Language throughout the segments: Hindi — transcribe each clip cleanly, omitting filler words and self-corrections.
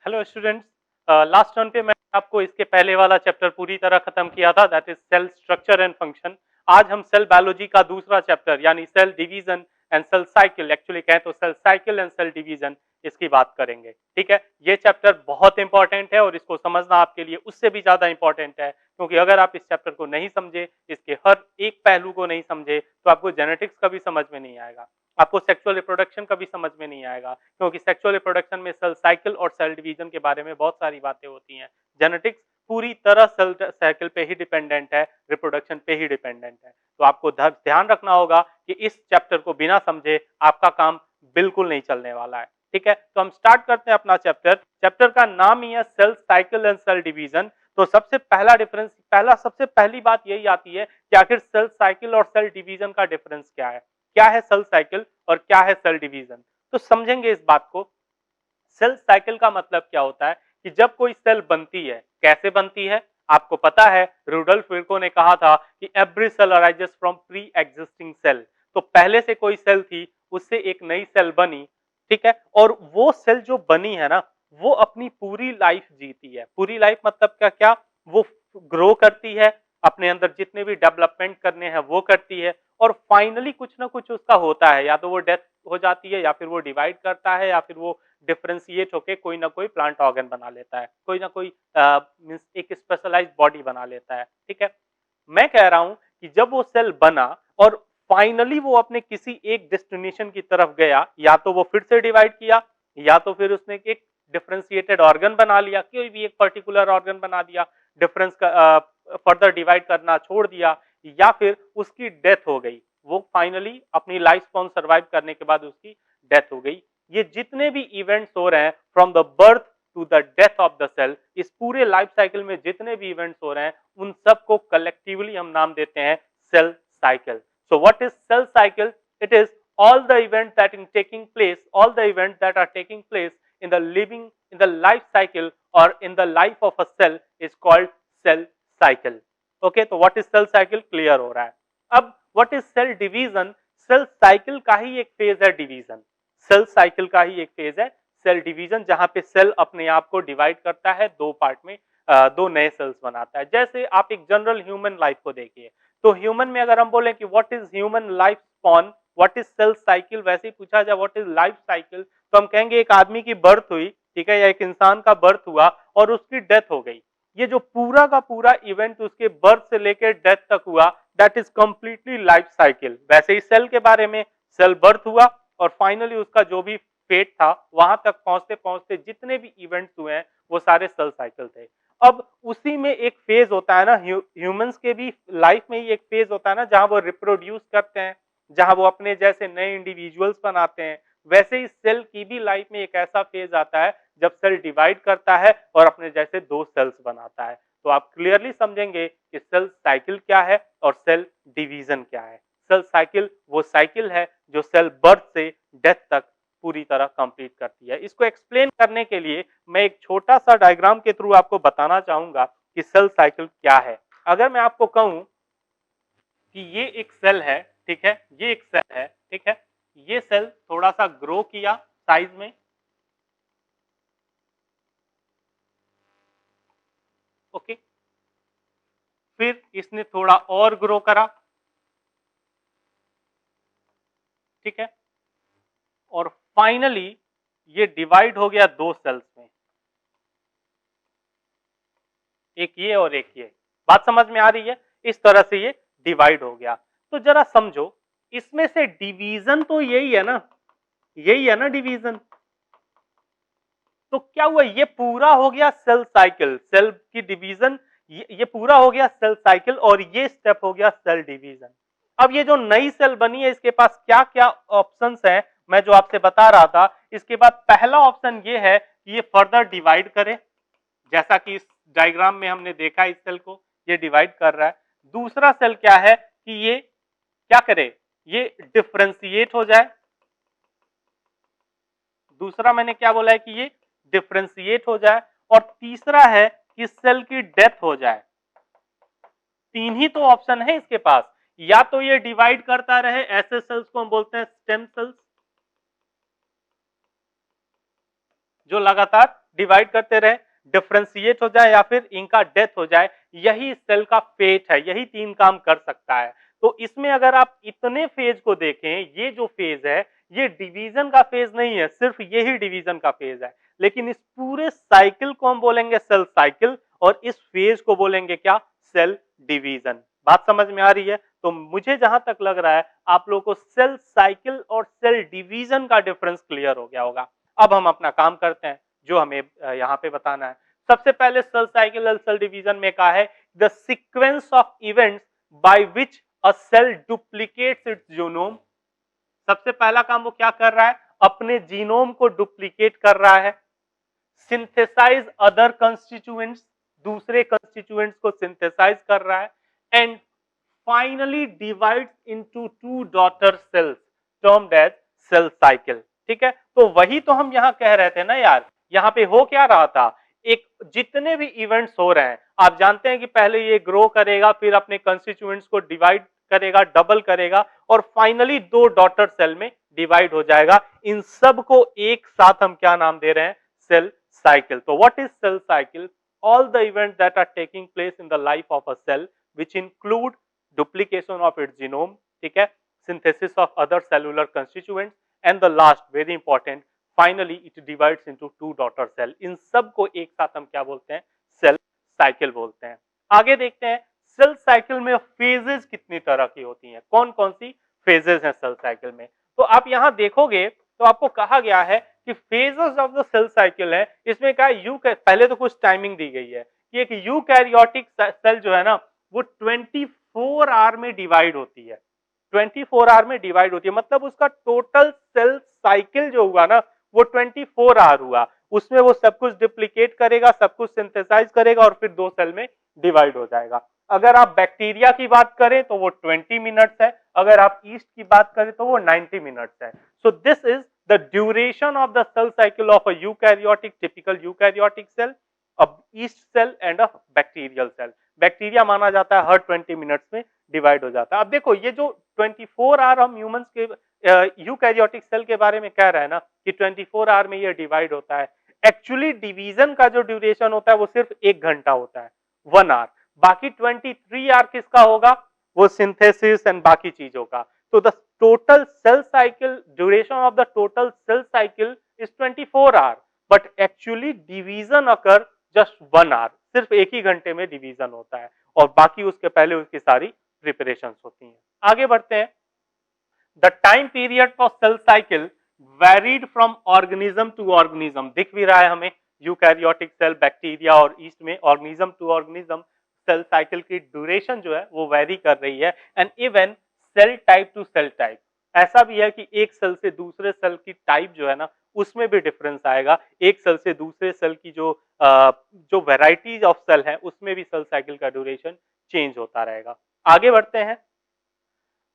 हेलो स्टूडेंट्स, लास्ट टर्न पे मैंने आपको इसके पहले वाला चैप्टर पूरी तरह खत्म किया था, that is cell structure and function. आज हम सेल बायोलॉजी का दूसरा चैप्टर यानी cell division and cell cycle, actually कहें तो cell cycle and cell division, इसकी बात करेंगे। ठीक है, ये चैप्टर बहुत इंपॉर्टेंट है और इसको समझना आपके लिए उससे भी ज्यादा इंपॉर्टेंट है, क्योंकि अगर आप इस चैप्टर को नहीं समझे, इसके हर एक पहलू को नहीं समझे, तो आपको जेनेटिक्स का भी समझ में नहीं आएगा, आपको सेक्सुअल रिप्रोडक्शन का भी समझ में नहीं आएगा, क्योंकि सेक्सुअल रिप्रोडक्शन में सेल साइकिल और सेल डिवीजन के बारे में बहुत सारी बातें होती हैं। जेनेटिक्स पूरी तरह सेल साइकिल पे ही डिपेंडेंट है, रिप्रोडक्शन पे ही डिपेंडेंट है। तो आपको ध्यान रखना होगा कि इस चैप्टर को बिना समझे आपका काम बिल्कुल नहीं चलने वाला है। ठीक है, तो हम स्टार्ट करते हैं अपना चैप्टर। चैप्टर का नाम ही है cell cycle and cell division. तो सबसे पहला डिफरेंस, सबसे पहली बात यही आती है कि आखिर सेल साइकिल और सेल डिवीजन का डिफरेंस क्या है। क्या है सेल साइकिल और क्या है सेल डिवीजन, तो समझेंगे इस बात को। सेल साइकिल का मतलब क्या होता है कि जब कोई सेल बनती है, कैसे बनती है आपको पता है, रुडोल्फ विर्को ने कहा था कि every cell arises from pre existing cell. तो पहले से कोई सेल थी, उससे एक नई सेल बनी। ठीक है, और वो सेल जो बनी है ना, वो अपनी पूरी लाइफ जीती है। पूरी लाइफ मतलब क्या क्या, वो ग्रो करती है, अपने अंदर जितने भी डेवलपमेंट करने हैं वो करती है, और फाइनली कुछ ना कुछ उसका होता है, या तो वो डेथ हो जाती है, या फिर वो डिवाइड करता है, या फिर वो डिफरेंशिएट होके कोई ना कोई प्लांट ऑर्गन बना लेता है, कोई ना कोई मींस एक स्पेशलाइज्ड बॉडी बना लेता है। ठीक है, मैं कह रहा हूं कि जब वो सेल बना और फाइनली वो अपने किसी एक डेस्टिनेशन की तरफ गया, या तो वो फिर से डिवाइड किया, या तो फिर उसने एक डिफरेंशिएटेड ऑर्गन बना लिया, कोई भी एक पर्टिकुलर ऑर्गन बना दिया, डिफरेंस का फर्दर डिवाइड करना छोड़ दिया, या फिर उसकी डेथ हो गई, वो फाइनली अपनी लाइफ स्पॉन सर्वाइव करने के बाद उसकी डेथ हो गई। ये जितने भी इवेंट्स हो रहे हैं from the birth to the death of the cell, इस पूरे लाइफ साइकिल में जितने भी इवेंट्स हो रहे हैं, उन सबको कलेक्टिवली हम नाम देते हैं cell cycle. So what is cell cycle? It is all the events that in taking place, all the events that are taking place in the living, in the life cycle or in the life of a cell is called cell cycle. Okay, तो what is cell cycle clear हो रहा है। अब what is cell division? Cell cycle का ही एक फेज है डिवीजन, सेल साइकिल का ही एक फेज है सेल डिवीजन, जहां पे सेल अपने आप को डिवाइड करता है दो पार्ट में, दो नए सेल्स बनाता है। जैसे आप एक जनरल ह्यूमन लाइफ को देखिए, तो ह्यूमन में अगर हम बोले कि what is human life span, what is cell cycle, वैसे ही पूछा जाए व्हाट इज लाइफ साइकिल, तो हम कहेंगे एक आदमी की बर्थ हुई, ठीक है, या एक इंसान का बर्थ हुआ और उसकी डेथ हो गई। ये जो पूरा का पूरा इवेंट उसके बर्थ से लेकर डेथ तक हुआ, that is completely life cycle. वैसे ही सेल के बारे में, सेल बर्थ हुआ और फाइनली उसका जो भी फेट था, वहां तक पहुंचते पहुंचते जितने भी इवेंट्स हुए हैं वो सारे सेल साइकिल थे। अब उसी में एक फेज होता है ना, ह्यूमंस के भी लाइफ में ही एक फेज होता है ना, जहां वो रिप्रोड्यूस करते हैं, जहां वो अपने जैसे नए इंडिविजुअल्स बनाते हैं। वैसे ही सेल की भी लाइफ में एक ऐसा फेज आता है जब सेल डिवाइड करता है और अपने जैसे दो सेल्स बनाता है। तो आप क्लियरली समझेंगे कि सेल साइकिल क्या है और सेल डिवीजन क्या है। सेल साइकिल वो साइकिल है जो सेल बर्थ से डेथ तक पूरी तरह कंप्लीट करती है। इसको एक्सप्लेन करने के लिए मैं एक छोटा सा डायग्राम के थ्रू आपको बताना चाहूंगा कि सेल साइकिल क्या है। अगर मैं आपको कहूं कि ये एक सेल है, ठीक है, ये एक सेल है, ठीक है, ये सेल थोड़ा सा ग्रो किया साइज में, ओके, फिर इसने थोड़ा और ग्रो करा, ठीक है, और फाइनली ये डिवाइड हो गया दो सेल्स में, एक ये और एक ये। बात समझ में आ रही है? इस तरह से ये डिवाइड हो गया। तो जरा समझो, इसमें से डिवीजन तो यही है ना, यही है ना डिवीजन। तो क्या हुआ, ये पूरा हो गया सेल साइकिल, सेल की डिवीजन, ये पूरा हो गया सेल साइकिल, और ये स्टेप हो गया सेल डिवीजन। अब ये जो नई सेल बनी है, इसके पास क्या क्या ऑप्शंस हैं, मैं जो आपसे बता रहा था। इसके बाद पहला ऑप्शन ये है कि ये फर्दर डिवाइड करे, जैसा कि इस डायग्राम में हमने देखा, इस सेल को ये डिवाइड कर रहा है। दूसरा सेल क्या है कि ये क्या करे, ये डिफरेंशिएट हो जाए। दूसरा मैंने क्या बोला है कि ये डिफरेंशिएट हो जाए। और तीसरा है कि सेल की डेथ हो जाए। तीन ही तो ऑप्शन है इसके पास, या तो ये डिवाइड करता रहे, ऐसे सेल्स को हम बोलते हैं स्टेम सेल्स, जो लगातार डिवाइड करते रहे, डिफरेंशिएट हो जाए या फिर इनका डेथ हो जाए, यही सेल का फेट है, यही 3 काम कर सकता है। तो इसमें अगर आप इतने फेज को देखें, ये जो फेज है ये डिवीजन का फेज नहीं है, सिर्फ यही डिवीजन का फेज है, लेकिन इस पूरे साइकिल को हम बोलेंगे सेल साइकिल और इस फेज को बोलेंगे क्या, सेल डिवीजन। बात समझ में आ रही है? तो मुझे जहां तक लग रहा है आप लोगों को सेल साइकिल और सेल डिवीजन का डिफरेंस क्लियर हो गया होगा। अब हम अपना काम करते हैं जो हमें यहाँ पे बताना है। सबसे पहले सेल साइकिल और सेल डिवीजन में कहा है the sequence of events by which a cell duplicates its genome. सबसे पहला काम वो क्या कर रहा है, अपने जीनोम को डुप्लीकेट कर रहा है, सिंथेसाइज अदर कंस्टिट्यूएंट्स, दूसरे कंस्टिट्यूएंट्स को सिंथेसाइज कर रहा है, and finally divides into 2 daughter cells termed as cell cycle. ठीक है, तो वही तो हम यहां कह रहे थे ना यार, यहां पे हो क्या रहा था, एक जितने भी इवेंट्स हो रहे हैं आप जानते हैं कि पहले ये ग्रो करेगा, फिर अपने कंस्टिट्यूएंट्स को डिवाइड करेगा, डबल करेगा और फाइनली 2 डॉटर सेल में डिवाइड हो जाएगा। इन सब को एक साथ हम क्या नाम दे रहे हैं, सेल साइकिल। तो what is cell cycle? All the events that are taking place in the life of a cell which include duplication of its genome, ठीक है, synthesis of other cellular constituents, and the last very important, finally it divides into 2 daughter cell। इन सब को एक साथ हम क्या बोलते हैं, सेल साइकिल बोलते हैं। आगे देखते हैं सेल साइकिल में फेजेस कितनी तरह की होती हैं, कौन कौन सी फेजेस हैं सेल साइकिल में। तो आप यहां देखोगे तो आपको कहा गया है कि phases of the cell cycle है, इसमें क्या है, पहले तो कुछ टाइमिंग दी गई है कि एक यूकैरियोटिक सेल जो है ना वो 24 आवर में डिवाइड होती है, 24 आवर में डिवाइड होती है, मतलब उसका टोटल सेल साइकिल जो हुआ ना वो 24 आवर हुआ, उसमें वो सब कुछ डिप्लीकेट करेगा, सब कुछ सिंथेसाइज करेगा और फिर 2 सेल में डिवाइड हो जाएगा। अगर आप बैक्टीरिया की बात करें तो वो 20 मिनट्स है, अगर आप ईस्ट की बात करें तो वो 90 मिनट्स है। So this is the duration of the cell cycle of a eukaryotic, typical eukaryotic cell, a yeast cell and a bacterial cell. Bacteria माना जाता है हर 20 मिनट्स में डिवाइड हो जाता है। अब देखो ये जो 24 आवर हम ह्यूमंस के यूकैरियोटिक सेल के बारे में कह रहे हैं ना कि 24 आवर में ये डिवाइड होता है, एक्चुअली डिवीजन का जो ड्यूरेशन होता है वो सिर्फ 1 घंटा होता है, 1 आवर। बाकी 23 आवर किसका होगा, वो सिंथेसिस एंड बाकी चीजों का। तो the total cell cycle duration of the total cell cycle is 24 hour, but actually division occur just 1 hour, सिर्फ 1 ही घंटे में डिवीजन होता है और बाकी उसके पहले उसकी सारी प्रिपरेशंस होती हैं। आगे बढ़ते हैं। The time period for cell cycle varied from organism to organism, दिख भी रहा है हमें, यूकैरियोटिक सेल, बैक्टीरिया और ईस्ट में organism to organism cell cycle की ड्यूरेशन जो है वो वेरी कर रही है, and even cell type to cell type. ऐसा भी है कि एक सेल से दूसरे सेल की टाइप जो है ना उसमें भी डिफरेंस आएगा, एक सेल से दूसरे सेल की जो वेराइटीज ऑफ सेल है उसमें भी सेल साइकिल का ड्यूरेशन चेंज होता रहेगा। आगे बढ़ते हैं,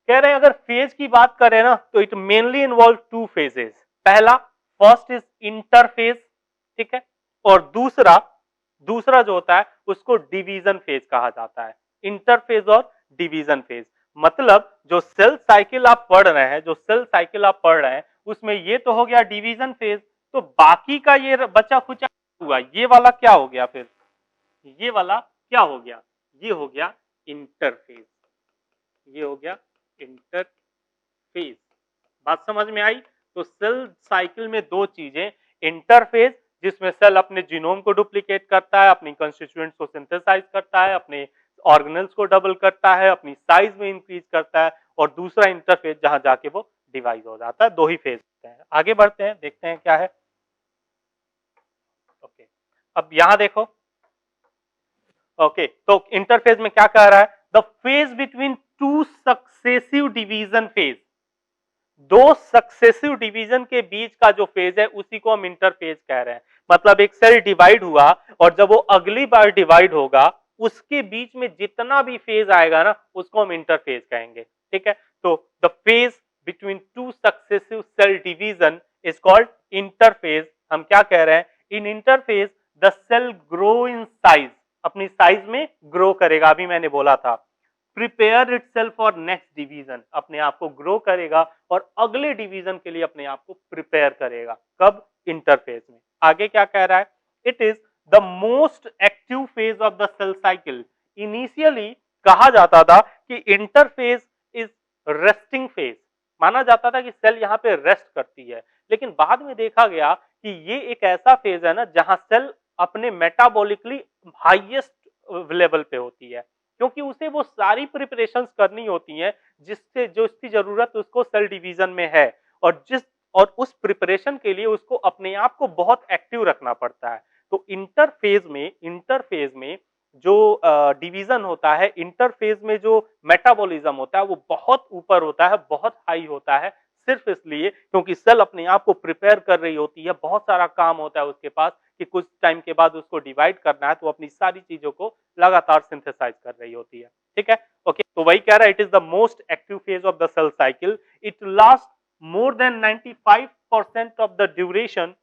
कह रहे हैं अगर फेज की बात करें ना तो इट मेनली इन्वॉल्व 2 फेजेस। पहला, फर्स्ट इज इंटरफेज, ठीक है, और दूसरा जो होता है उसको डिवीजन फेज कहा जाता है। इंटरफेज और डिवीजन फेज मतलब जो सेल साइकिल आप पढ़ रहे हैं, जो सेल साइकिल आप पढ़ रहे हैं उसमें ये तो हो गया डिवीजन फेज, तो बाकी का ये बचा खुचा हुआ ये वाला क्या हो गया, फिर ये वाला क्या हो गया, ये हो गया इंटरफेज, ये हो गया इंटरफेज। बात समझ में आई? तो सेल साइकिल में 2 चीजें, इंटरफेज जिसमें सेल अपने जीनोम को डुप्लीकेट करता है, अपनी कंस्टिट्यूएंट्स को सिंथेसाइज करता है, अपने ऑर्गेनल्स को डबल करता है, अपनी साइज में इंक्रीज करता है, और दूसरा इंटरफेज जहां जाके वो डिवाइड हो जाता है। 2 ही फेज होते हैं। आगे बढ़ते हैं, देखते हैं क्या है। ओके, अब यहां देखो, ओके, तो इंटरफेज में क्या कह रहा है, the phase between 2 successive division phase, 2 successive division के बीच का जो फेज है उसी को हम इंटरफेज कह रहे हैं। मतलब एक सेल डिवाइड हुआ और जब वो अगली बार डिवाइड होगा उसके बीच में जितना भी फेज आएगा ना उसको हम इंटरफेज कहेंगे, ठीक है। तो the phase between 2 successive cell division is called interphase. हम क्या कह रहे हैं, in interphase the cell grow in size, अपनी साइज में ग्रो करेगा, अभी मैंने बोला था। Prepare itself for next division, अपने आप को ग्रो करेगा और अगले डिवीजन के लिए अपने आप को प्रिपेयर करेगा, कब, इंटरफेज में। आगे क्या कह रहा है, it is the most active phase of the cell cycle. Initially कहा जाता था कि इंटरफेज इज रेस्टिंग फेज, माना जाता था कि सेल यहाँ पे रेस्ट करती है, लेकिन बाद में देखा गया कि ये एक ऐसा फेज है ना जहां सेल अपने मेटाबॉलिकली हाईएस्ट लेवल पे होती है, क्योंकि उसे वो सारी प्रिपरेशंस करनी होती हैं जिससे जो इसकी जरूरत उसको सेल डिवीजन में है, और उस प्रिपरेशन के लिए उसको अपने आप को बहुत एक्टिव रखना पड़ता है। तो इंटरफेज में जो डिवीजन होता है, इंटरफेज में जो मेटाबॉलिज्म होता है वो बहुत ऊपर होता है, बहुत हाई होता है, सिर्फ इसलिए क्योंकि सेल अपने आप को प्रिपेयर कर रही होती है, बहुत सारा काम होता है उसके पास कि कुछ टाइम के बाद उसको डिवाइड करना है, तो अपनी सारी चीजों को लगातार सिंथेसाइज कर रही होती है। ठीक है, ओके, तो वही कह रहा है, it is the most active phase of the cell cycle, it last more than 95% of the duration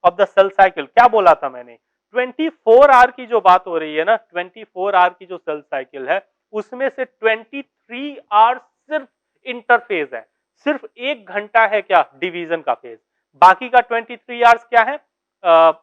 of the cell cycle. क्या बोला था मैंने, 24 आवर की जो बात हो रही है ना, 24 आवर की जो सेल साइकिल है उसमें से 23 आवर सिर्फ इंटरफेज है, सिर्फ 1 घंटा है क्या डिवीजन का फेज, बाकी का 23 आवर्स क्या है,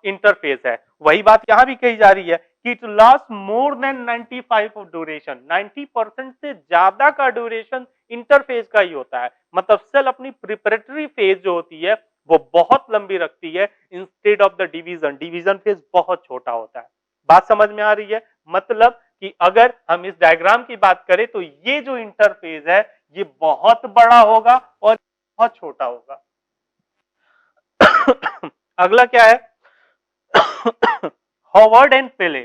इंटरफेस है। वही बात यहां भी कही जा रही है कि it last more than 95 of duration, 90% से ज्यादा का ड्यूरेशन इंटरफेज का ही होता है, मतलब सेल अपनी प्रिपरेटरी फेज जो होती है वो बहुत लंबी रखती है instead of the division, division phase बहुत छोटा होता है। बात समझ में आ रही है, मतलब कि अगर हम इस डायग्राम की बात करें तो ये जो इंटरफेज है ये बहुत बड़ा होगा और बहुत छोटा होगा। अगला क्या है, हॉवर्ड एंड पेले,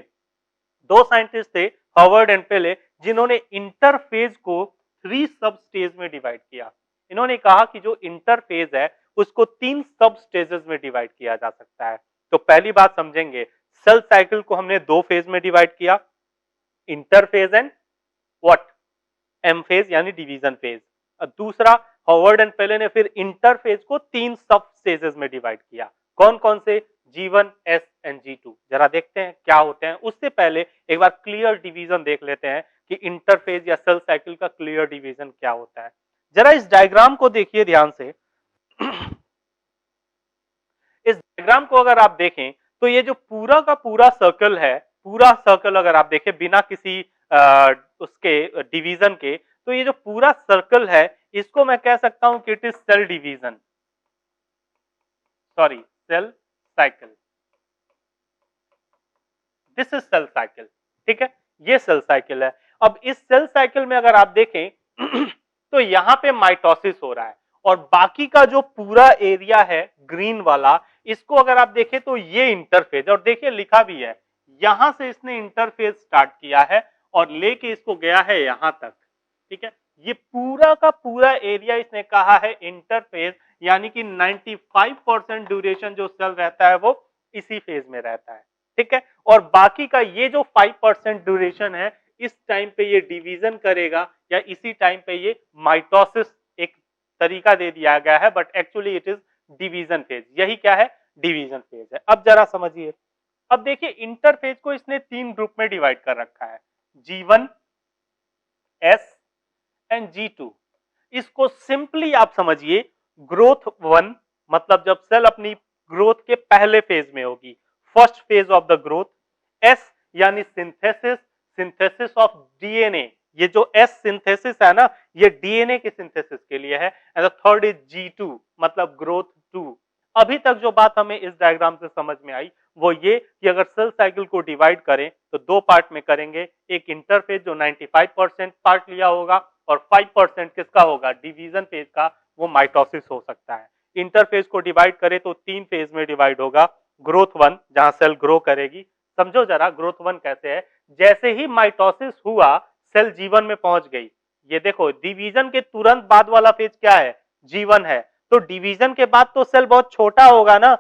दो साइंटिस्ट थे हॉवर्ड एंड पेले, जिन्होंने इंटरफेज को 3 सब स्टेज में डिवाइड किया। इन्होंने कहा कि जो इंटरफेज है उसको 3 सब स्टेजेस में डिवाइड किया जा सकता है। तो पहली बात समझेंगे, सेल साइकिल को हमने 2 फेज में डिवाइड किया, interphase and what, M phase यानी डिवीजन फेज। दूसरा, हॉवर्ड एंड पेले ने फिर इंटरफेज को 3 सब स्टेजेस में डिवाइड किया। कौन कौन से, G1, S एंड G2। जरा देखते हैं क्या होते हैं, उससे पहले एक बार क्लियर डिवीजन देख लेते हैं कि इंटरफेज या सेल साइकिल का क्लियर डिवीजन क्या होता है। जरा इस डायग्राम को देखिए ध्यान से। इस डायग्राम को अगर आप देखें तो ये जो पूरा का पूरा सर्कल है, पूरा सर्कल अगर आप देखें बिना किसी उसके डिवीजन के, तो ये जो पूरा सर्कल है इसको मैं कह सकता हूं कि it is cell division, sorry cell cycle, this is cell cycle. ठीक है, ये सेल साइकिल है। अब इस सेल साइकिल में अगर आप देखें तो यहां पे माइटोसिस हो रहा है, और बाकी का जो पूरा एरिया है ग्रीन वाला, इसको अगर आप देखें तो ये इंटरफेज, और देखिए लिखा भी है, यहां से इसने इंटरफेज स्टार्ट किया है और लेके इसको गया है यहां तक। ठीक है, ये पूरा का पूरा एरिया इसने कहा है इंटरफेज, यानी कि 95% ड्यूरेशन जो सेल रहता है वो इसी फेज में रहता है। ठीक है, और बाकी का ये जो 5% ड्यूरेशन है, इस टाइम पे ये डिवीजन करेगा, या इसी टाइम पे ये माइटोसिस, एक तरीका दे दिया गया है but actually it is division phase. यही क्या है, डिवीजन फेज है। अब जरा समझिए, अब देखिए इंटरफेज को इसने 3 ग्रुप में डिवाइड कर रखा है, G1, S एंड G2। इसको सिंपली आप समझिए ग्रोथ 1, मतलब जब सेल अपनी ग्रोथ के पहले फेज में होगी, first phase of the growth. S यानी सिंथेसिस, सिंथेसिस ऑफ डीएनए, ये जो S सिंथेसिस है ना, ये डीएनए के सिंथेसिस के लिए है। And the third is G2, मतलब ग्रोथ 2। अभी तक जो बात हमें इस डायग्राम से समझ में आई वो ये कि अगर सेल साइकिल को डिवाइड करें तो 2 पार्ट में करेंगे, एक इंटरफेज जो 95% पार्ट लिया होगा, और 5% किसका होगा, डिवीजन फेज का, वो माइटोसिस हो सकता है। इंटरफेज को डिवाइड करें तो 3 फेज में डिवाइड होगा, ग्रोथ 1 जहां सेल ग्रो करेगी। समझो जरा ग्रोथ 1 कैसे है, जैसे ही माइटोसिस हुआ सेल G1 में पहुंच गई, ये देखो डिवीजन के तुरंत बाद वाला फेज क्या है, G1 है, तो डिवीजन के बाद तो सेल बहुत छोटा होगा ना,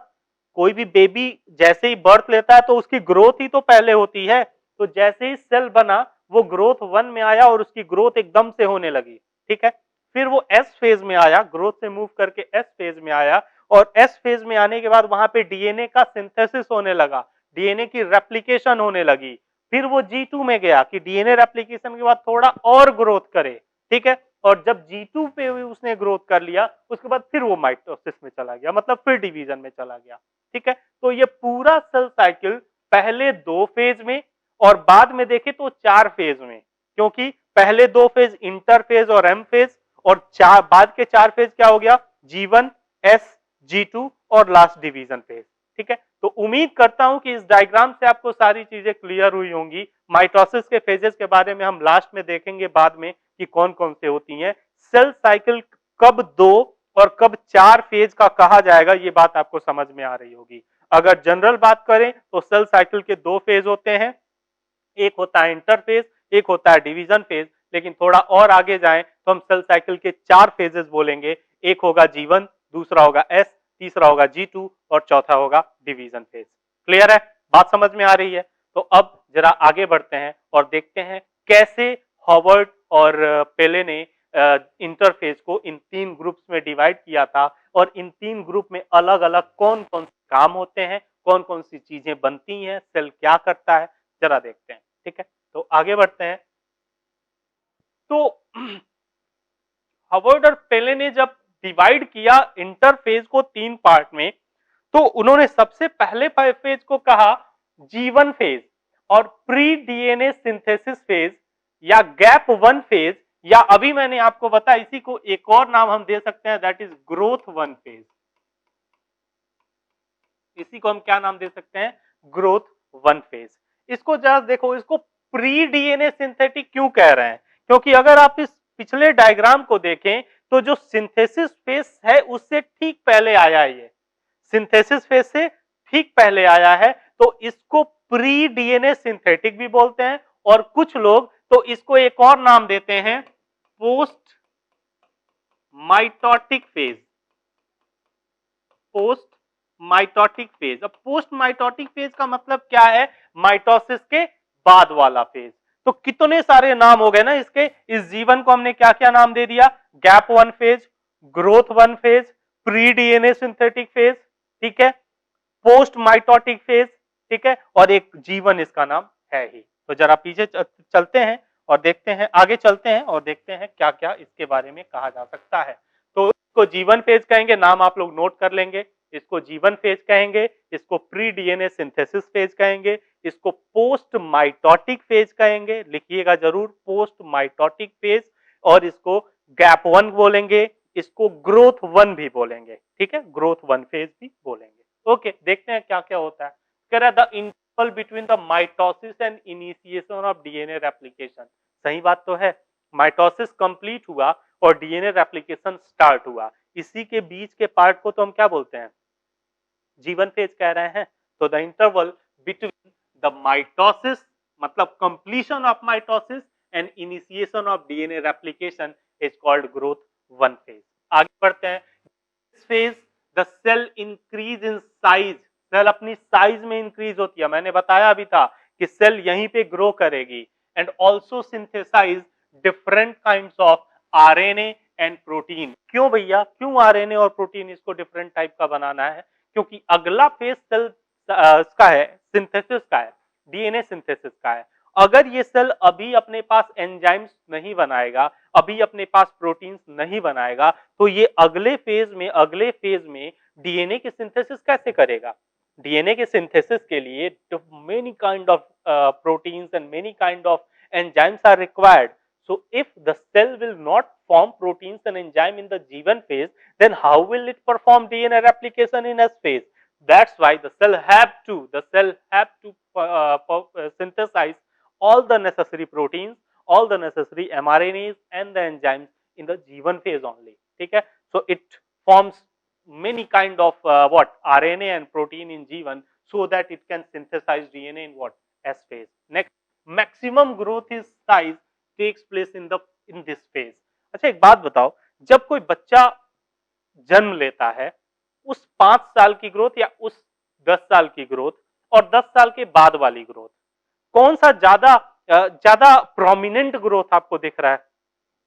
कोई भी बेबी जैसे ही बर्थ लेता है तो उसकी ग्रोथ ही तो पहले होती है, तो जैसे ही सेल बना वो ग्रोथ 1 में आया और उसकी ग्रोथ एकदम से होने लगी। ठीक है, फिर वो S फेज में आया, ग्रोथ से मूव करके S फेज में आया, और S फेज में आने के बाद वहां पे डीएनए का सिंथेसिस होने लगा, डीएनए की रेप्लिकेशन होने लगी। फिर वो G2 में गया कि डीएनए रेप्लिकेशन के बाद थोड़ा और ग्रोथ करे। ठीक है, और जब G2 पे भी उसने ग्रोथ कर लिया उसके बाद फिर वो माइटोसिस में चला गया, मतलब फिर डिवीजन में चला गया। ठीक है, तो ये पूरा सेल साइकिल पहले 2 फेज में और बाद में देखें तो 4 फेज में, क्योंकि पहले 2 फेज इंटरफेज और एम फेज और चार बाद के 4 फेज क्या हो गया, G1, S, G2 और लास्ट डिवीजन फेज। ठीक है, तो उम्मीद करता हूं कि इस डायग्राम से आपको सारी चीजें क्लियर हुई होंगी। माइटोसिस के फेजेस के बारे में हम लास्ट में देखेंगे बाद में कि कौन कौन से होती हैं। सेल साइकिल कब 2 और कब 4 फेज का कहा जाएगा ये बात आपको समझ में आ रही होगी। अगर जनरल बात करें तो सेल साइकिल के 2 फेज होते हैं, एक होता है इंटरफेज, एक होता है डिवीजन फेज। लेकिन थोड़ा और आगे जाएं तो हम सेल साइकिल के 4 फेजेस बोलेंगे, एक होगा G1, दूसरा होगा S, तीसरा होगा G2 और चौथा होगा डिवीजन फेज। क्लियर है, बात समझ में आ रही है? तो अब जरा आगे बढ़ते हैं और देखते हैं कैसे हॉवर्ड और पेले ने इंटरफेज को इन 3 ग्रुप्स में डिवाइड किया था और इन 3 ग्रुप में अलग अलग कौन कौन से काम होते हैं, कौन कौन सी चीजें बनती हैं, सेल क्या करता है, जरा देखते हैं। ठीक है, तो आगे बढ़ते हैं। तो हॉवर्ड और पेले ने जब डिवाइड किया इंटरफेज को 3 पार्ट में, तो उन्होंने सबसे पहले फेज को कहा G1 फेज और प्री डीएनए सिंथेसिस फेज या गैप 1 फेज, या अभी मैंने आपको बताया इसी को एक और नाम हम दे सकते हैं, दैट इज ग्रोथ 1 फेज। इसी को हम क्या नाम दे सकते हैं, ग्रोथ 1 फेज। इसको जरा देखो, इसको प्री डीएनए सिंथेटिक क्यों कह रहे हैं, क्योंकि अगर आप इस पिछले डायग्राम को देखें तो जो सिंथेसिस फेज है उससे ठीक पहले आया है, ये सिंथेसिस फेज से ठीक पहले आया है, तो इसको प्री डीएनए सिंथेटिक भी बोलते हैं और कुछ लोग तो इसको एक और नाम देते हैं post mitotic phase. Post mitotic phase. अब पोस्ट माइटोटिक फेज का मतलब क्या है, माइटोसिस के बाद वाला फेज। तो कितने सारे नाम हो गए ना इसके। इस जीवन को हमने क्या क्या नाम दे दिया, gap 1 phase, growth 1 phase, pre DNA synthetic phase, ठीक है, पोस्ट माइटोटिक फेज, ठीक है, और एक जीवन इसका नाम है ही। तो जरा पीछे चलते हैं और देखते हैं, आगे चलते हैं और देखते हैं क्या क्या इसके बारे में कहा जा सकता है। तो इसको जीवन फेज कहेंगे, नाम आप लोग नोट कर लेंगे। इसको जीवन फेज कहेंगे, इसको प्री डीएनए सिंथेसिस फेज कहेंगे, इसको पोस्ट माइटोटिक फेज कहेंगे, लिखिएगा जरूर पोस्ट माइटोटिक फेज, और इसको गैप 1 बोलेंगे, इसको ग्रोथ 1 भी बोलेंगे, ठीक है, ग्रोथ 1 फेज भी बोलेंगे। ओके, देखते हैं क्या क्या होता है। कह रहा the interval between the mitosis and initiation of DNA replication. सही बात तो है, माइटोसिस कंप्लीट हुआ और डीएनए रेप्लिकेशन स्टार्ट हुआ, इसी के बीच के पार्ट को तो हम क्या बोलते हैं, जीवन फेज कह रहे हैं। तो the interval between the mitosis मतलब completion of mitosis and initiation of DNA replication is called growth 1 phase. आगे बढ़ते हैं। This phase the cell increase in size, cell अपनी साइज में इंक्रीज होती है, मैंने बताया अभी था कि सेल यहीं पे ग्रो करेगी, and also synthesize different kinds of RNA and protein. क्यों भैया, क्यों आरएनए और प्रोटीन इसको डिफरेंट टाइप का बनाना है, क्योंकि अगला फेज सेल का है सिंथेसिस का है, डीएनए सिंथेसिस का है। अगर ये सेल अभी अपने पास एंजाइम्स नहीं बनाएगा, अभी अपने पास प्रोटीन्स नहीं बनाएगा, तो ये अगले फेज में डीएनए की सिंथेसिस कैसे करेगा। डीएनए के सिंथेसिस के लिए many kind of proteins and many kind of enzymes are required. So if the cell will not form proteins and enzyme in the G1 phase, then how will it perform DNA replication in S phase? That's why the cell have to synthesize all the necessary proteins, all the necessary mRNAs and the enzymes in the G1 phase only. ठीक है, so it forms many kind of RNA and protein in G1 so that it can synthesize DNA in what, S phase. Next, maximum growth is size takes place in this phase. अच्छा एक बात बताओ, जब कोई बच्चा जन्म लेता है, उस 5 साल की ग्रोथ या उस 10 साल की ग्रोथ और 10 साल के बाद वाली ग्रोथ, कौन सा ज्यादा प्रोमिनेंट ग्रोथ आपको दिख रहा है?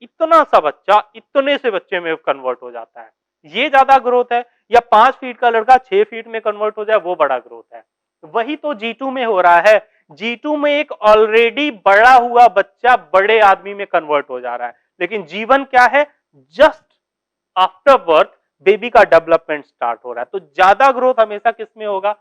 इतना सा बच्चा इतने से बच्चे में कन्वर्ट हो जाता है, ये ज्यादा ग्रोथ है, या 5 फीट का लड़का 6 फीट में कन्वर्ट हो जाए वो बड़ा ग्रोथ है? वही तो G2 में हो रहा है। G2 में एक ऑलरेडी बड़ा हुआ बच्चा बड़े आदमी में कन्वर्ट हो जा रहा है, लेकिन जीवन क्या है, जस्ट आफ्टर बर्थ बेबी का डेवलपमेंट स्टार्ट हो रहा है। तो ज्यादा ग्रोथ हमेशा किसमें होगा,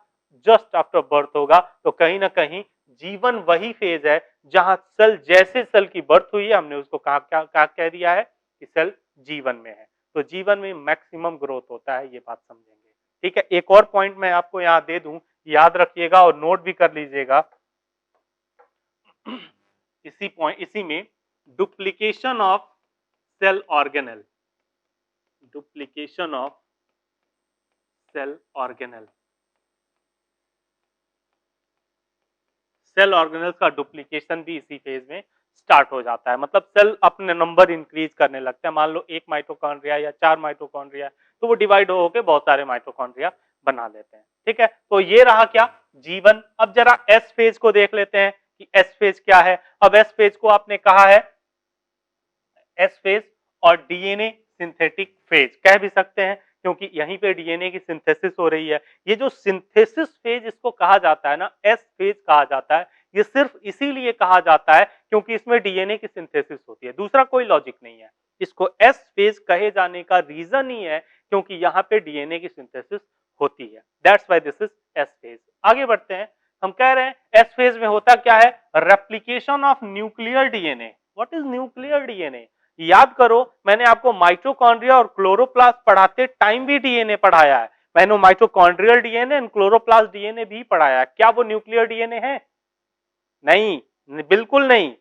जस्ट आफ्टर बर्थ होगा। तो कहीं ना कहीं जीवन वही फेज है जहां सेल, जैसे सेल की बर्थ हुई है हमने उसको क्या कह दिया है कि सेल जीवन में है। तो जीवन में मैक्सिमम ग्रोथ होता है, ये बात समझेंगे। ठीक है, एक और पॉइंट मैं आपको यहां दे दूं, याद रखिएगा और नोट भी कर लीजिएगा। इसी में duplication of cell organelle, duplication of cell organelle, cell organelles का डुप्लीकेशन भी इसी फेज में स्टार्ट हो जाता है। मतलब सेल अपने नंबर इंक्रीज करने लगते हैं। मान लो एक माइटोकॉन्ड्रिया या 4 माइटोकॉन्ड्रिया, तो वो डिवाइड होकर बहुत सारे माइटोकॉन्ड्रिया बना लेते हैं। ठीक है, तो ये रहा क्या, जीवन। अब जरा एस फेज को देख लेते हैं कि एस फेज क्या है। अब एस फेज को आपने कहा है एस फेज और डीएनए सिंथेटिक फेज कह भी सकते हैं, क्योंकि यहीं पे डीएनए की सिंथेसिस हो रही है। ये जो सिंथेसिस फेज इसको कहा जाता है ना, एस फेज कहा जाता है, ये सिर्फ इसीलिए कहा जाता है क्योंकि इसमें डीएनए की सिंथेसिस होती है, दूसरा कोई लॉजिक नहीं है। इसको एस फेज कहे जाने का रीजन ही है क्योंकि यहाँ पे डीएनए की सिंथेसिस होती है, that's why this is S phase. आगे बढ़ते हैं, हम कह रहे हैं एस फेज में होता क्या है, replication of nuclear DNA. What is nuclear DNA, याद करो मैंने आपको माइटोकॉन्ड्रिया और क्लोरोप्लास्ट पढ़ाते टाइम भी डीएनए पढ़ाया है। मैंने mitochondrial DNA and chloroplast DNA भी पढ़ाया है। क्या वो न्यूक्लियर डीएनए है? नहीं, बिल्कुल नहीं,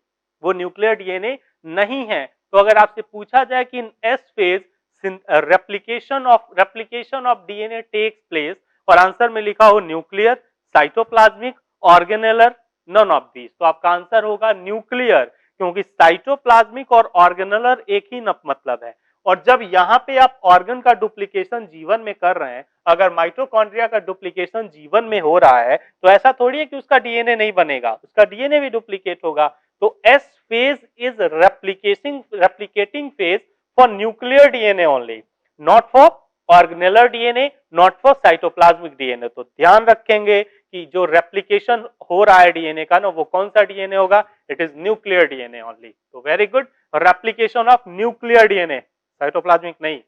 वो न्यूक्लियर डीएनए नहीं है। तो अगर आपसे पूछा जाए कि in S phase replication of DNA takes place और आंसर में लिखा हो nuclear, cytoplasmic, organellar, none of these, तो आपका आंसर होगा न्यूक्लियर, क्योंकि साइटोप्लाज्मिक और ऑर्गेनेलर एक ही मतलब है। और जब यहां पे आप ऑर्गन का डुप्लीकेशन जीवन में कर रहे हैं, अगर माइटोकॉन्ड्रिया का डुप्लीकेशन जीवन में हो रहा है तो ऐसा थोड़ी है कि उसका डीएनए नहीं बनेगा, उसका डीएनए भी डुप्लीकेट होगा। तो S phase is replicating phase for nuclear DNA only, not for organellar DNA, not for cytoplasmic DNA. तो ध्यान रखेंगे कि जो रेप्लिकेशन हो रहा है डीएनए का ना, वो कौन सा डीएनए होगा, it is nuclear DNA only. तो very good, replication of nuclear DNA, cytoplasmic नहीं।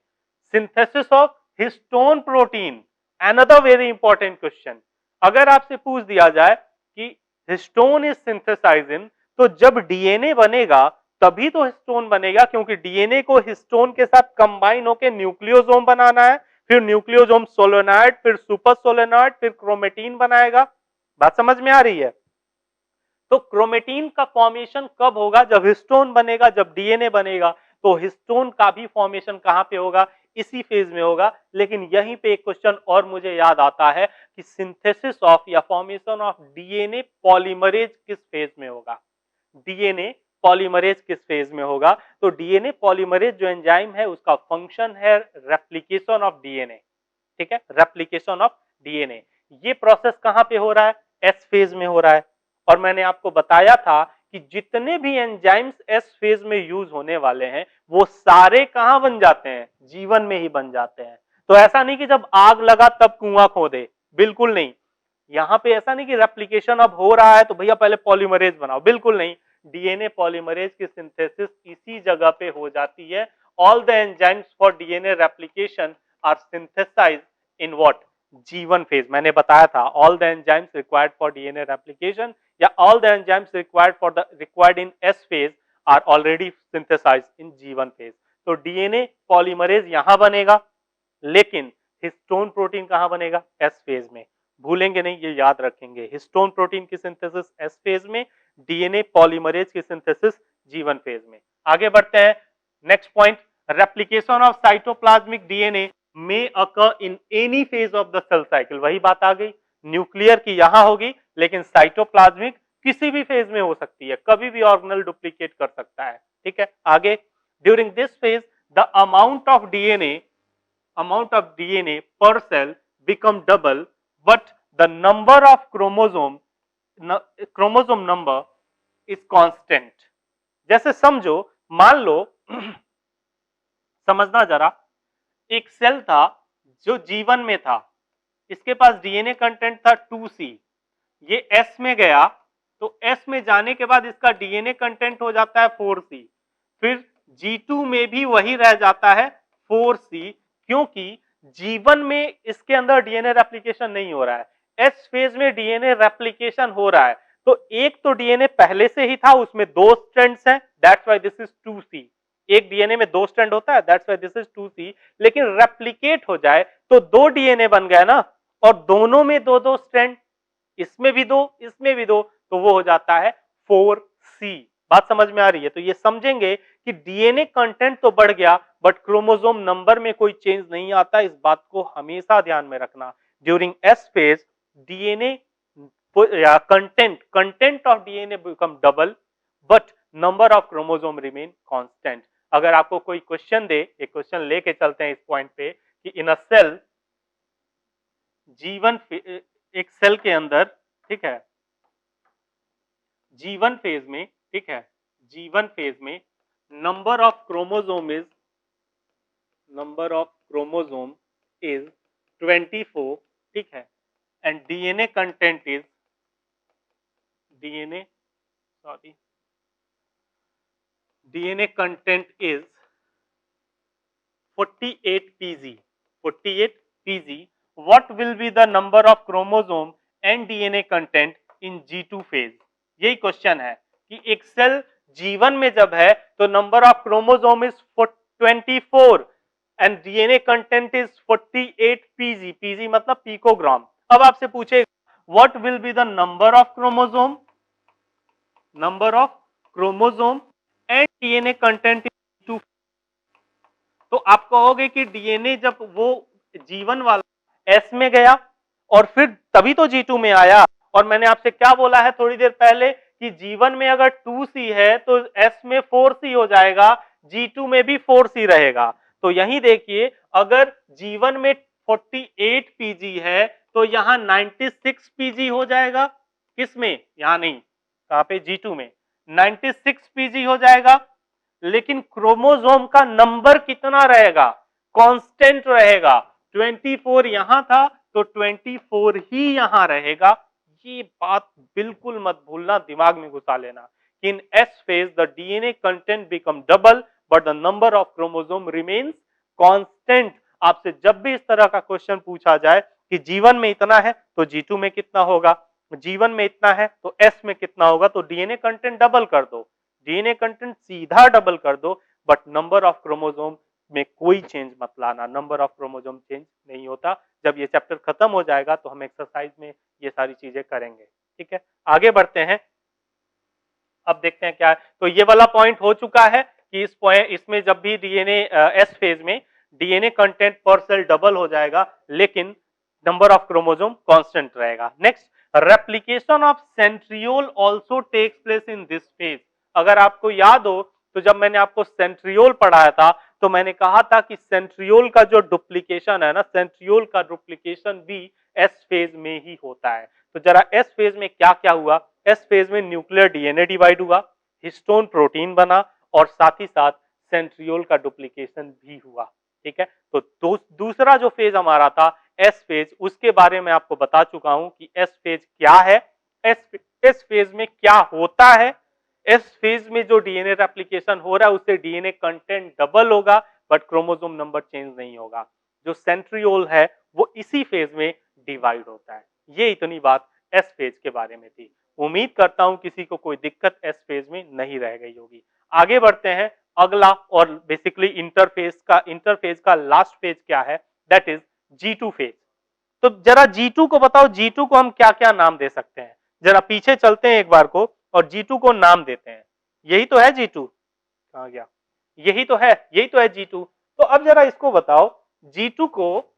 Synthesis of histone protein, another very important question. अगर आपसे पूछ दिया जाए कि हिस्टोन इज सिंथेसाइजिंग, तो जब डीएनए बनेगा तभी तो हिस्टोन बनेगा, क्योंकि डीएनए को हिस्टोन के साथ कंबाइन होकर न्यूक्लियोसोम बनाना है, फिर न्यूक्लियोसोम सोलेनॉइड, फिर सुपर सोलेनॉइड, फिर क्रोमेटीन बनाएगा। बात समझ में आ रही है? तो क्रोमेटीन का फॉर्मेशन कब होगा, जब हिस्टोन बनेगा, जब डीएनए बनेगा। तो हिस्टोन का भी फॉर्मेशन कहां पे होगा, इसी फेज में होगा। लेकिन यहीं पे एक क्वेश्चन और मुझे याद आता है कि सिंथेसिस ऑफ या फॉर्मेशन ऑफ डीएनए पॉलीमरेज किस फेज में होगा, डीएनए पॉलीमरेज किस फेज में होगा। तो डीएनए पॉलीमरेज जो एंजाइम है उसका फंक्शन है रेप्लिकेशन ऑफ डीएनए। ठीक है, रेप्लिकेशन ऑफ डीएनए, ये प्रोसेस कहां पे हो रहा है, एस फेज में हो रहा है। और मैंने आपको बताया था कि जितने भी एंजाइम्स एस फेज में यूज होने वाले हैं वो सारे कहां बन जाते हैं, जीवन में ही बन जाते हैं। तो ऐसा नहीं कि जब आग लगा तब कुआं खोदे, बिल्कुल नहीं। यहां पे ऐसा नहीं कि रेप्लिकेशन अब हो रहा है तो भैया पहले पॉलीमरेज बनाओ, बिल्कुल नहीं। डीएनए पॉलीमरेज की सिंथेसिस इसी जगह पे हो जाती है। All the enzymes for DNA replication are synthesized in what, G1 phase। मैंने बताया था all the enzymes required for DNA replication या all the enzymes required in S phase are already synthesized in G1 phase। तो DNA polymerase यहां बनेगा, लेकिन हिस्टोन प्रोटीन कहां बनेगा, S phase में। भूलेंगे नहीं, ये याद रखेंगे, हिस्टोन प्रोटीन की सिंथेसिस S phase में, डीएनए पॉलीमरेज की सिंथेसिस G1 phase में। आगे बढ़ते हैं, next point, replication of cytoplasmic DNA may occur in any phase of the cell cycle। वही बात आ गई, न्यूक्लियर की यहां होगी लेकिन साइटोप्लाज्मिक किसी भी फेज में हो सकती है, कभी भी ऑर्गेनल डुप्लीकेट कर सकता है। ठीक है, आगे, during this phase the amount of DNA per cell become double but the number of chromosome number is constant. जैसे समझो, मान लो समझना जरा, एक सेल था जो जीवन में था, इसके पास डीएनए कंटेंट था 2C, ये एस में गया तो एस में जाने के बाद इसका डीएनए कंटेंट हो जाता है 4C, फिर G2 में भी वही रह जाता है 4C, क्योंकि G1 में इसके अंदर डीएनए रेप्लिकेशन नहीं हो रहा है, एस फेज में डीएनए रेप्लिकेशन हो रहा है। तो एक तो डीएनए पहले से ही था, उसमें 2 स्ट्रैंड्स हैं, that's why this is 2C। एक डीएनए में 2 स्ट्रैंड होता है, that's why this is 2C। लेकिन रेप्लिकेट हो जाए तो 2 डीएनए बन गए ना, और दोनों में 2-2 स्ट्रैंड, इसमें भी 2, इसमें भी 2, तो वो हो जाता है 4C। बात समझ में आ रही है? तो ये समझेंगे कि डीएनए कंटेंट तो बढ़ गया, बट क्रोमोसोम नंबर में कोई चेंज नहीं आता। इस बात को हमेशा ध्यान में रखना। During S phase DNA content of DNA become double, but number of chromosome remain constant. अगर आपको कोई क्वेश्चन दे, एक क्वेश्चन लेके चलते हैं इस पॉइंट पे कि इन अ सेल G1 एक सेल के अंदर, ठीक है, G1 फेज में, ठीक है, G1 फेज में नंबर ऑफ क्रोमोसोम इज 24, ठीक है, and DNA content is DNA content is 48 pg। What will be the number of chromosome and DNA content in G2 phase? यही क्वेश्चन है कि एक सेल G1 में जब है तो number of chromosome is 24 and DNA content is 48 pg। pg मतलब पिकोग्राम। अब आपसे पूछे what will be the number of chromosome and DNA content in G2। तो आप कहोगे कि डीएनए जब वो G1 वाला S में गया और फिर तभी तो G2 में आया। और मैंने आपसे क्या बोला है थोड़ी देर पहले कि G1 में अगर 2C है तो S में 4C हो जाएगा, G2 में भी 4C रहेगा। तो यहीं देखिए, अगर G1 में 48 pg है तो यहां 96 pg हो जाएगा। किसमें? यहां नहीं, कहां पे? G2 में 96 pg हो जाएगा। लेकिन क्रोमोसोम का नंबर कितना रहेगा? कांस्टेंट रहेगा। 24 यहां था तो 24 ही यहां रहेगा। ये बात बिल्कुल मत भूलना, दिमाग में घुसा लेना। In S phase the DNA content become double but the number of chromosome remains constant. आपसे जब भी इस तरह का क्वेश्चन पूछा जाए कि G1 में इतना है तो G2 में कितना होगा, G1 में इतना है तो S में कितना होगा, तो डीएनए कंटेंट डबल कर दो, डीएनए कंटेंट सीधा डबल कर दो, बट नंबर ऑफ क्रोमोसोम में कोई चेंज मत लाना। नंबर ऑफ क्रोमोसोम चेंज नहीं होता। जब ये चैप्टर खत्म हो जाएगा तो हम एक्सरसाइज में ये सारी चीजें करेंगे। ठीक है, आगे बढ़ते हैं। अब देखते हैं क्या है। तो ये वाला पॉइंट हो चुका है कि इसमें जब भी डीएनए एस फेज में डीएनए कंटेंट पर सेल डबल हो जाएगा लेकिन नंबर ऑफ क्रोमोसोम कांस्टेंट रहेगा। Next, replication of centriole also takes place in this phase. अगर आपको याद हो तो जब मैंने आपको सेंट्रियोल पढ़ाया था तो मैंने कहा था कि सेंट्रियोल का जो डुप्लीकेशन है ना, सेंट्रियोल का डुप्लीकेशन भी एस फेज में ही होता है। तो जरा एस फेज में क्या क्या हुआ। एस फेज में न्यूक्लियर डीएनए डिवाइड हुआ, हिस्टोन प्रोटीन बना और साथ ही साथ सेंट्रियोल का डुप्लीकेशन भी हुआ। ठीक है, तो दूसरा जो फेज हमारा था एस फेज, उसके बारे में आपको बता चुका हूं कि एस फेज क्या है, एस फेज में क्या होता है। एस फेज में जो डीएनए रेप्लिकेशन हो रहा है उससे डीएनए कंटेंट डबल होगा बट क्रोमोसोम नंबर चेंज नहीं होगा। जो सेंट्रियोल है वो इसी फेज में डिवाइड होता है। ये इतनी बात एस फेज के बारे में थी। उम्मीद करता हूं किसी को कोई दिक्कत एस फेज में नहीं रह गई होगी। आगे बढ़ते हैं। अगला और बेसिकली इंटरफेज का लास्ट फेज क्या है, दैट इज G2 फेज। तो जरा G2 को बताओ, G2 को हम क्या क्या नाम दे सकते हैं। जरा पीछे चलते हैं एक बार को और G2 को नाम देते हैं। यही तो है G2, कहां गया, यही तो है G2। तो अब जरा इसको बताओ, G2 को,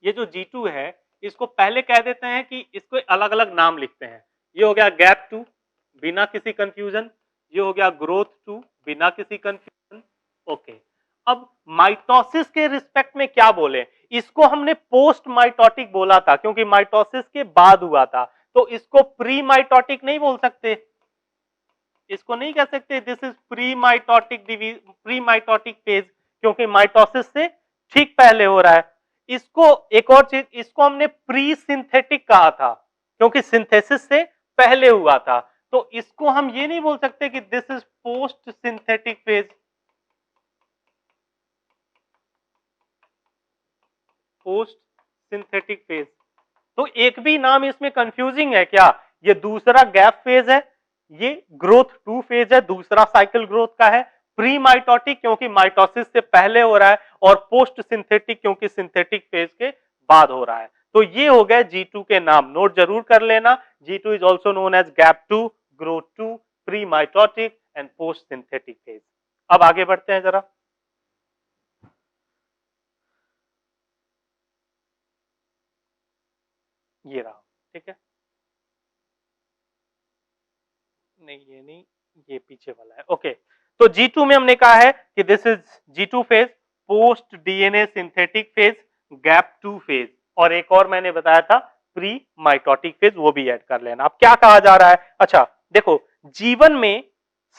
ये जो G2 है इसको पहले कह देते हैं कि इसको अलग अलग नाम लिखते हैं। ये हो गया गैप 2 बिना किसी कंफ्यूजन, ये हो गया ग्रोथ 2 बिना किसी कंफ्यूजन। ओके, अब माइटोसिस के रिस्पेक्ट में क्या बोले, इसको हमने पोस्ट माइटोटिक बोला था क्योंकि माइटोसिस के बाद हुआ था। तो इसको प्री माइटोटिक नहीं बोल सकते, इसको नहीं कह सकते this is pre mitotic phase क्योंकि माइटोसिस से ठीक पहले हो रहा है। इसको एक और चीज, इसको हमने प्री सिंथेटिक कहा था क्योंकि सिंथेसिस से पहले हुआ था। तो इसको हम ये नहीं बोल सकते कि this is post synthetic phase, post synthetic phase. तो एक भी नाम इसमें कंफ्यूजिंग है क्या? ये दूसरा गैप फेज है, ये ग्रोथ 2 फेज है, दूसरा साइकिल ग्रोथ का है, प्री माइटोटिक क्योंकि माइटोसिस से पहले हो रहा है, और पोस्ट सिंथेटिक क्योंकि सिंथेटिक फेज के बाद हो रहा है। तो ये हो गए G2 के नाम, नोट जरूर कर लेना। G2 is also known age gap 2, growth 2, pre mitotic and post synthetic phase. अब आगे बढ़ते हैं जरा। ये रहा, ठीक है, नहीं ये नहीं, ये पीछे वाला है। ओके, तो G2 में हमने कहा है कि this is G2 phase, post DNA synthetic phase, gap 2 phase, और एक और मैंने बताया था प्री माइटोटिक फेज, वो भी ऐड कर लेना। अब क्या कहा जा रहा है? अच्छा देखो, जीवन में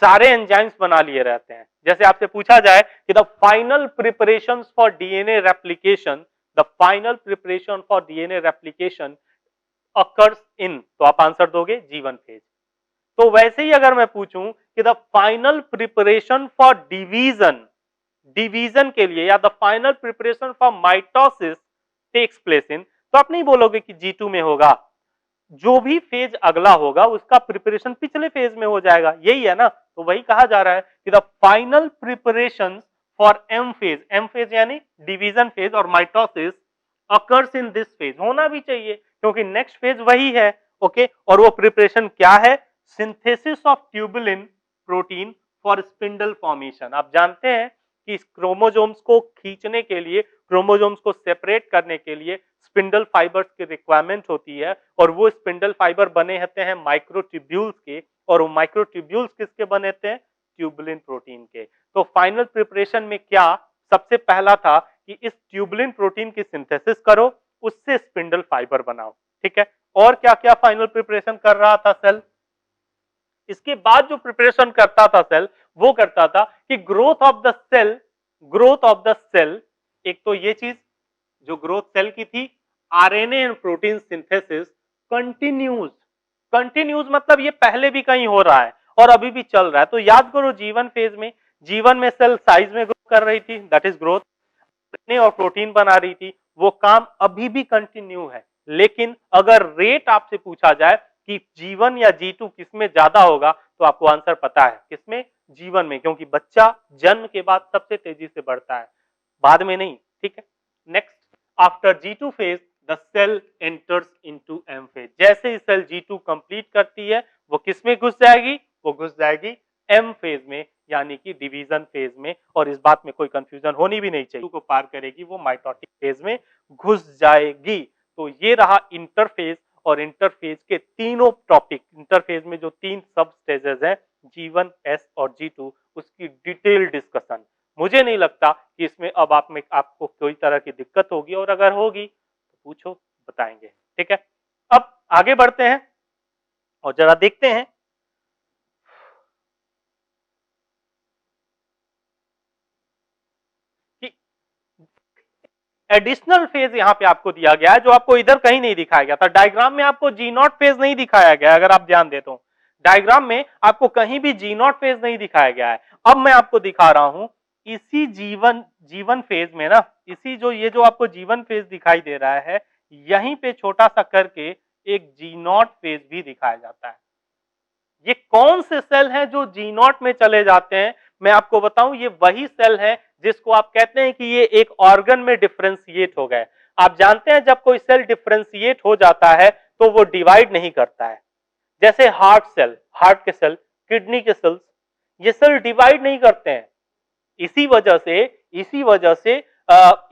सारे एंजाइम्स बना लिए रहते हैं। जैसे आपसे पूछा जाए कि the final preparation for DNA replication, the final preparation for DNA replication occurs in, तो आप आंसर दोगे G1 फेज। तो वैसे ही अगर मैं पूछूं कि the final preparation for division, division के लिए, या the final preparation for mitosis takes place in, तो आप नहीं बोलोगे कि G2 में होगा। जो भी फेज अगला होगा उसका प्रिपरेशन पिछले फेज में हो जाएगा, यही है ना। तो वही कहा जा रहा है कि the final preparation for M phase, M phase यानी डिवीजन फेज और mitosis occurs in this phase, होना भी चाहिए क्योंकि नेक्स्ट फेज वही है। ओके, और वो प्रिपरेशन क्या है? Synthesis of tubulin protein for spindle formation. आप जानते हैं कि इस क्रोमोसोम्स को खींचने के लिए, क्रोमोसोम्स को सेपरेट करने के लिए स्पिंडल फाइबर्स की रिक्वायरमेंट होती है, और वो स्पिंडल फाइबर बने रहते हैं माइक्रोट्यूब्यूल्स के, और वो माइक्रोट्यूब्यूल्स किसके बने थे? ट्यूबुलिन प्रोटीन के। तो फाइनल प्रिपरेशन में क्या सबसे पहला था कि इस ट्यूबुलिन प्रोटीन की सिंथेसिस करो, उससे स्पिंडल फाइबर बनाओ, ठीक है। और क्या क्या फाइनल प्रिपरेशन कर रहा था सेल? इसके बाद जो प्रिपरेशन करता था सेल, वो करता था कि growth of the cell, growth of the cell, एक तो ये चीज जो ग्रोथ सेल की थी, RNA and protein synthesis continues, continues मतलब ये पहले भी कहीं हो रहा है और अभी भी चल रहा है। तो याद करो जीवन फेज में, जीवन में सेल साइज में ग्रो कर रही थी, दैट इज ग्रोथ, और प्रोटीन बना रही थी, वो काम अभी भी कंटिन्यू है। लेकिन अगर रेट आपसे पूछा जाए कि जीवन या G2 किसमें ज्यादा होगा, तो आपको आंसर पता है, किसमें? जीवन में, क्योंकि बच्चा जन्म के बाद सबसे तेजी से बढ़ता है, बाद में नहीं, ठीक है। Next, after G2 phase the cell enters into M phase. जैसे ही सेल G2 कंप्लीट करती है, वो किसमें घुस जाएगी? वो घुस जाएगी M फेज में, यानी कि डिवीजन फेज में। और इस बात में कोई कंफ्यूजन होनी भी नहीं चाहिए, को पार करेगी, वो माइटोटिक फेज में घुस जाएगी। तो ये रहा इंटरफेज, और इंटरफेज के तीनों टॉपिक, इंटरफेज में जो 3 सब स्टेजेस हैं, G1, S और G2, उसकी डिटेल डिस्कशन। मुझे नहीं लगता कि इसमें अब आपको कोई तरह की दिक्कत होगी, और अगर होगी तो पूछो, बताएंगे, ठीक है। अब आगे बढ़ते हैं और जरा देखते हैं कि एडिशनल फेज यहां पे आपको दिया गया है, जो आपको इधर कहीं नहीं दिखाया गया था। डायग्राम में आपको G0 फेज नहीं दिखाया गया, अगर आप ध्यान दे तो डायग्राम में आपको कहीं भी G0 फेज नहीं दिखाया गया है। अब मैं आपको दिखा रहा हूं, इसी जीवन फेज में ना, इसी ये जो आपको जीवन फेज दिखाई दे रहा है, यहीं पे छोटा सा करके एक G0 फेज भी दिखाया जाता है। ये कौन से सेल हैं जो G0 में चले जाते हैं? मैं आपको बताऊं, ये वही सेल है जिसको आप कहते हैं कि ये एक ऑर्गन में डिफरेंशिएट हो गए। आप जानते हैं जब कोई सेल डिफरेंशिएट हो जाता है तो वो डिवाइड नहीं करता है। जैसे हार्ट सेल, हार्ट के सेल, किडनी के सेल्स, ये सेल डिवाइड नहीं करते हैं। इसी वजह से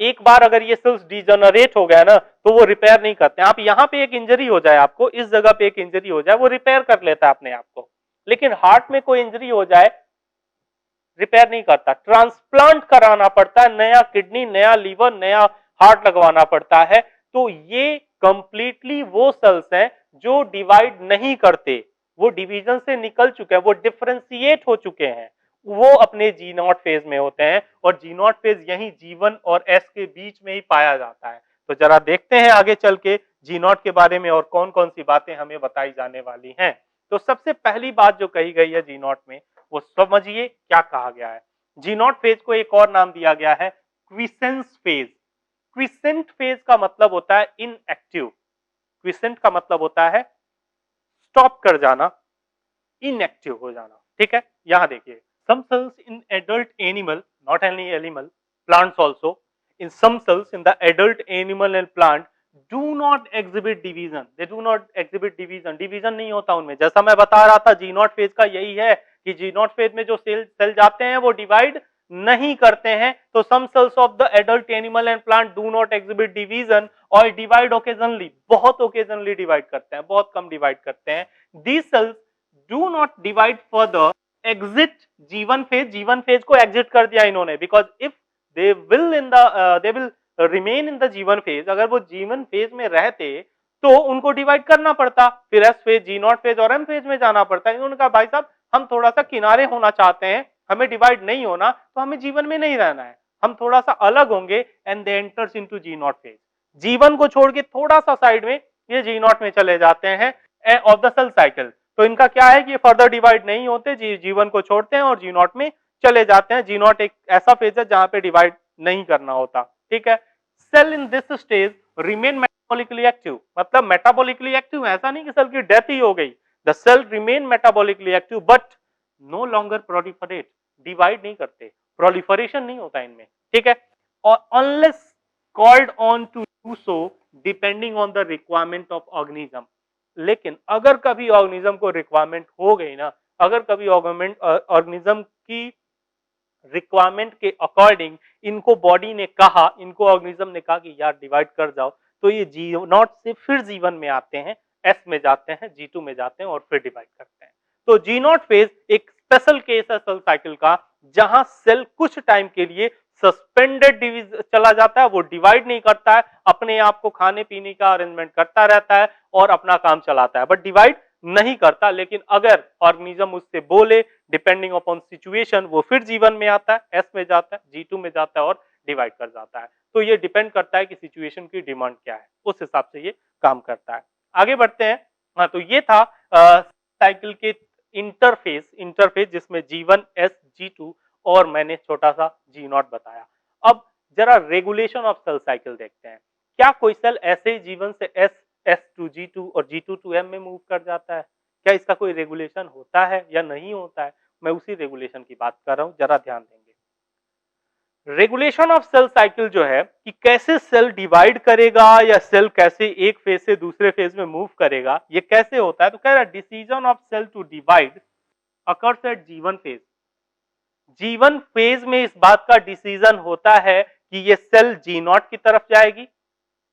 एक बार अगर ये सेल्स डिजेनरेट हो गया ना, तो वो रिपेयर नहीं करते हैं। आप यहाँ पे एक इंजरी हो जाए, आपको इस जगह पे एक इंजरी हो जाए, वो रिपेयर कर लेता है अपने आप को। लेकिन हार्ट में कोई इंजरी हो जाए, रिपेयर नहीं करता, ट्रांसप्लांट कराना पड़ता है, नया किडनी, नया लीवर, नया हार्ट लगवाना पड़ता है। तो ये कंप्लीटली वो सेल्स हैं जो डिवाइड नहीं करते, वो डिवीजन से निकल चुके हैं, वो डिफरेंशिएट हो चुके हैं, वो अपने G0 फेज में होते हैं। और G0 फेज यही G1 और S के बीच में ही पाया जाता है। तो जरा देखते हैं आगे चल के G0 के बारे में और कौन कौन सी बातें हमें बताई जाने वाली हैं। तो सबसे पहली बात जो कही गई है जी नॉट में, वो समझिए क्या कहा गया है। जी नॉट फेज को एक और नाम दिया गया है क्विसेंस फेज। क्विसेंट फेज का मतलब होता है इनएक्टिव, क्विसेंट का मतलब होता है स्टॉप कर जाना, इनएक्टिव हो जाना। ठीक है, यहां देखिए, some cells in adult animal, not only animal, plants also, in some cells in the adult animal and plant do not exhibit division, they do not exhibit division, division नहीं होता उनमें। जैसा मैं बता रहा था जी नॉट फेज का यही है कि जी नॉट फेज में जो सेल जाते हैं वो डिवाइड नहीं करते हैं। तो some cells of the adult animal and plant do not exhibit division और डिवाइड ओकेजनली, बहुत ओकेजनली डिवाइड करते हैं, बहुत कम डिवाइड करते हैं। these cells do not divide further, exit जीवन फेज, जीवन फेज को एग्जिट कर दिया इन्होंने, because if they will in the they will remain in the जीवन फेज, अगर वो जीवन फेज में रहते तो उनको डिवाइड करना पड़ता, फिर S phase, G naught phase और एम फेज में जाना पड़ता। इन्होंने कहा भाई साहब हम थोड़ा सा किनारे होना चाहते हैं, हमें डिवाइड नहीं होना, तो हमें जीवन में नहीं रहना है, हम थोड़ा सा अलग होंगे, and they enters into G naught phase. G one को छोड़ के थोड़ा सा साइड में ये जी नॉट में चले जाते हैं ऑफ द सेल साइकिल। तो इनका क्या है कि ये फर्दर डिवाइड नहीं होते, जीवन को छोड़ते हैं और जी नॉट में चले जाते हैं। जी नॉट एक ऐसा फेज है जहां पे डिवाइड नहीं करना होता। ठीक है, cell in this stage remain metabolically active, मतलब मेटाबॉलिकली एक्टिव, ऐसा नहीं कि सेल की डेथ ही हो गई। The cell remain metabolically active but no longer proliferate, divide नहीं करते, प्रोलिफरेशन नहीं होता इनमें। ठीक है, और unless called on to do so depending on the requirement of organism. लेकिन अगर कभी ऑर्गेनिज्म को रिक्वायरमेंट हो गई ना, अगर कभी ऑर्गेनिज्म की रिक्वायरमेंट के अकॉर्डिंग इनको बॉडी ने कहा, इनको ऑर्गेनिज्म ने कहा कि यार डिवाइड कर जाओ, तो ये जी नॉट से फिर जीवन में आते हैं, एस में जाते हैं, जी टू में जाते हैं और फिर डिवाइड करते हैं। तो जी नॉट फेज एक स्पेशल केस है सेल साइकिल का, जहां सेल कुछ टाइम के लिए सस्पेंडेड चला जाता है, वो डिवाइड नहीं करता है, अपने आप को खाने पीने का अरेंजमेंट करता रहता है और अपना काम चलाता है, बट डिवाइड नहीं करता। लेकिन अगर ऑर्गेनिज्म उससे बोले, डिपेंडिंग अपॉन सिचुएशन, वो फिर जीवन में आता है, एस में जाता है, जी टू में जाता है और डिवाइड कर जाता है। तो ये डिपेंड करता है कि सिचुएशन की डिमांड क्या है, उस हिसाब से ये काम करता है। आगे बढ़ते हैं। हाँ, तो ये था साइकिल के इंटरफेस जिसमें जी1 एस जी2 और मैंने छोटा सा जी नॉट बताया। अब जरा रेगुलेशन ऑफ सेल साइकिल देखते हैं। क्या कोई सेल ऐसे ही जीवन से S S to G two और जी टू एम में मूव कर जाता है? क्या इसका कोई रेगुलेशन होता है या नहीं होता है? मैं उसी रेगुलेशन की बात कर रहा हूं, जरा ध्यान देंगे। रेगुलेशन ऑफ सेल साइकिल जो है कि कैसे सेल डिवाइड करेगा या सेल कैसे एक फेज से दूसरे फेज में मूव करेगा, ये कैसे होता है? तो कह रहा है decision of cell to divide occurs at G one phase. G one phase में इस बात का डिसीजन होता है कि ये सेल जी नॉट की तरफ जाएगी,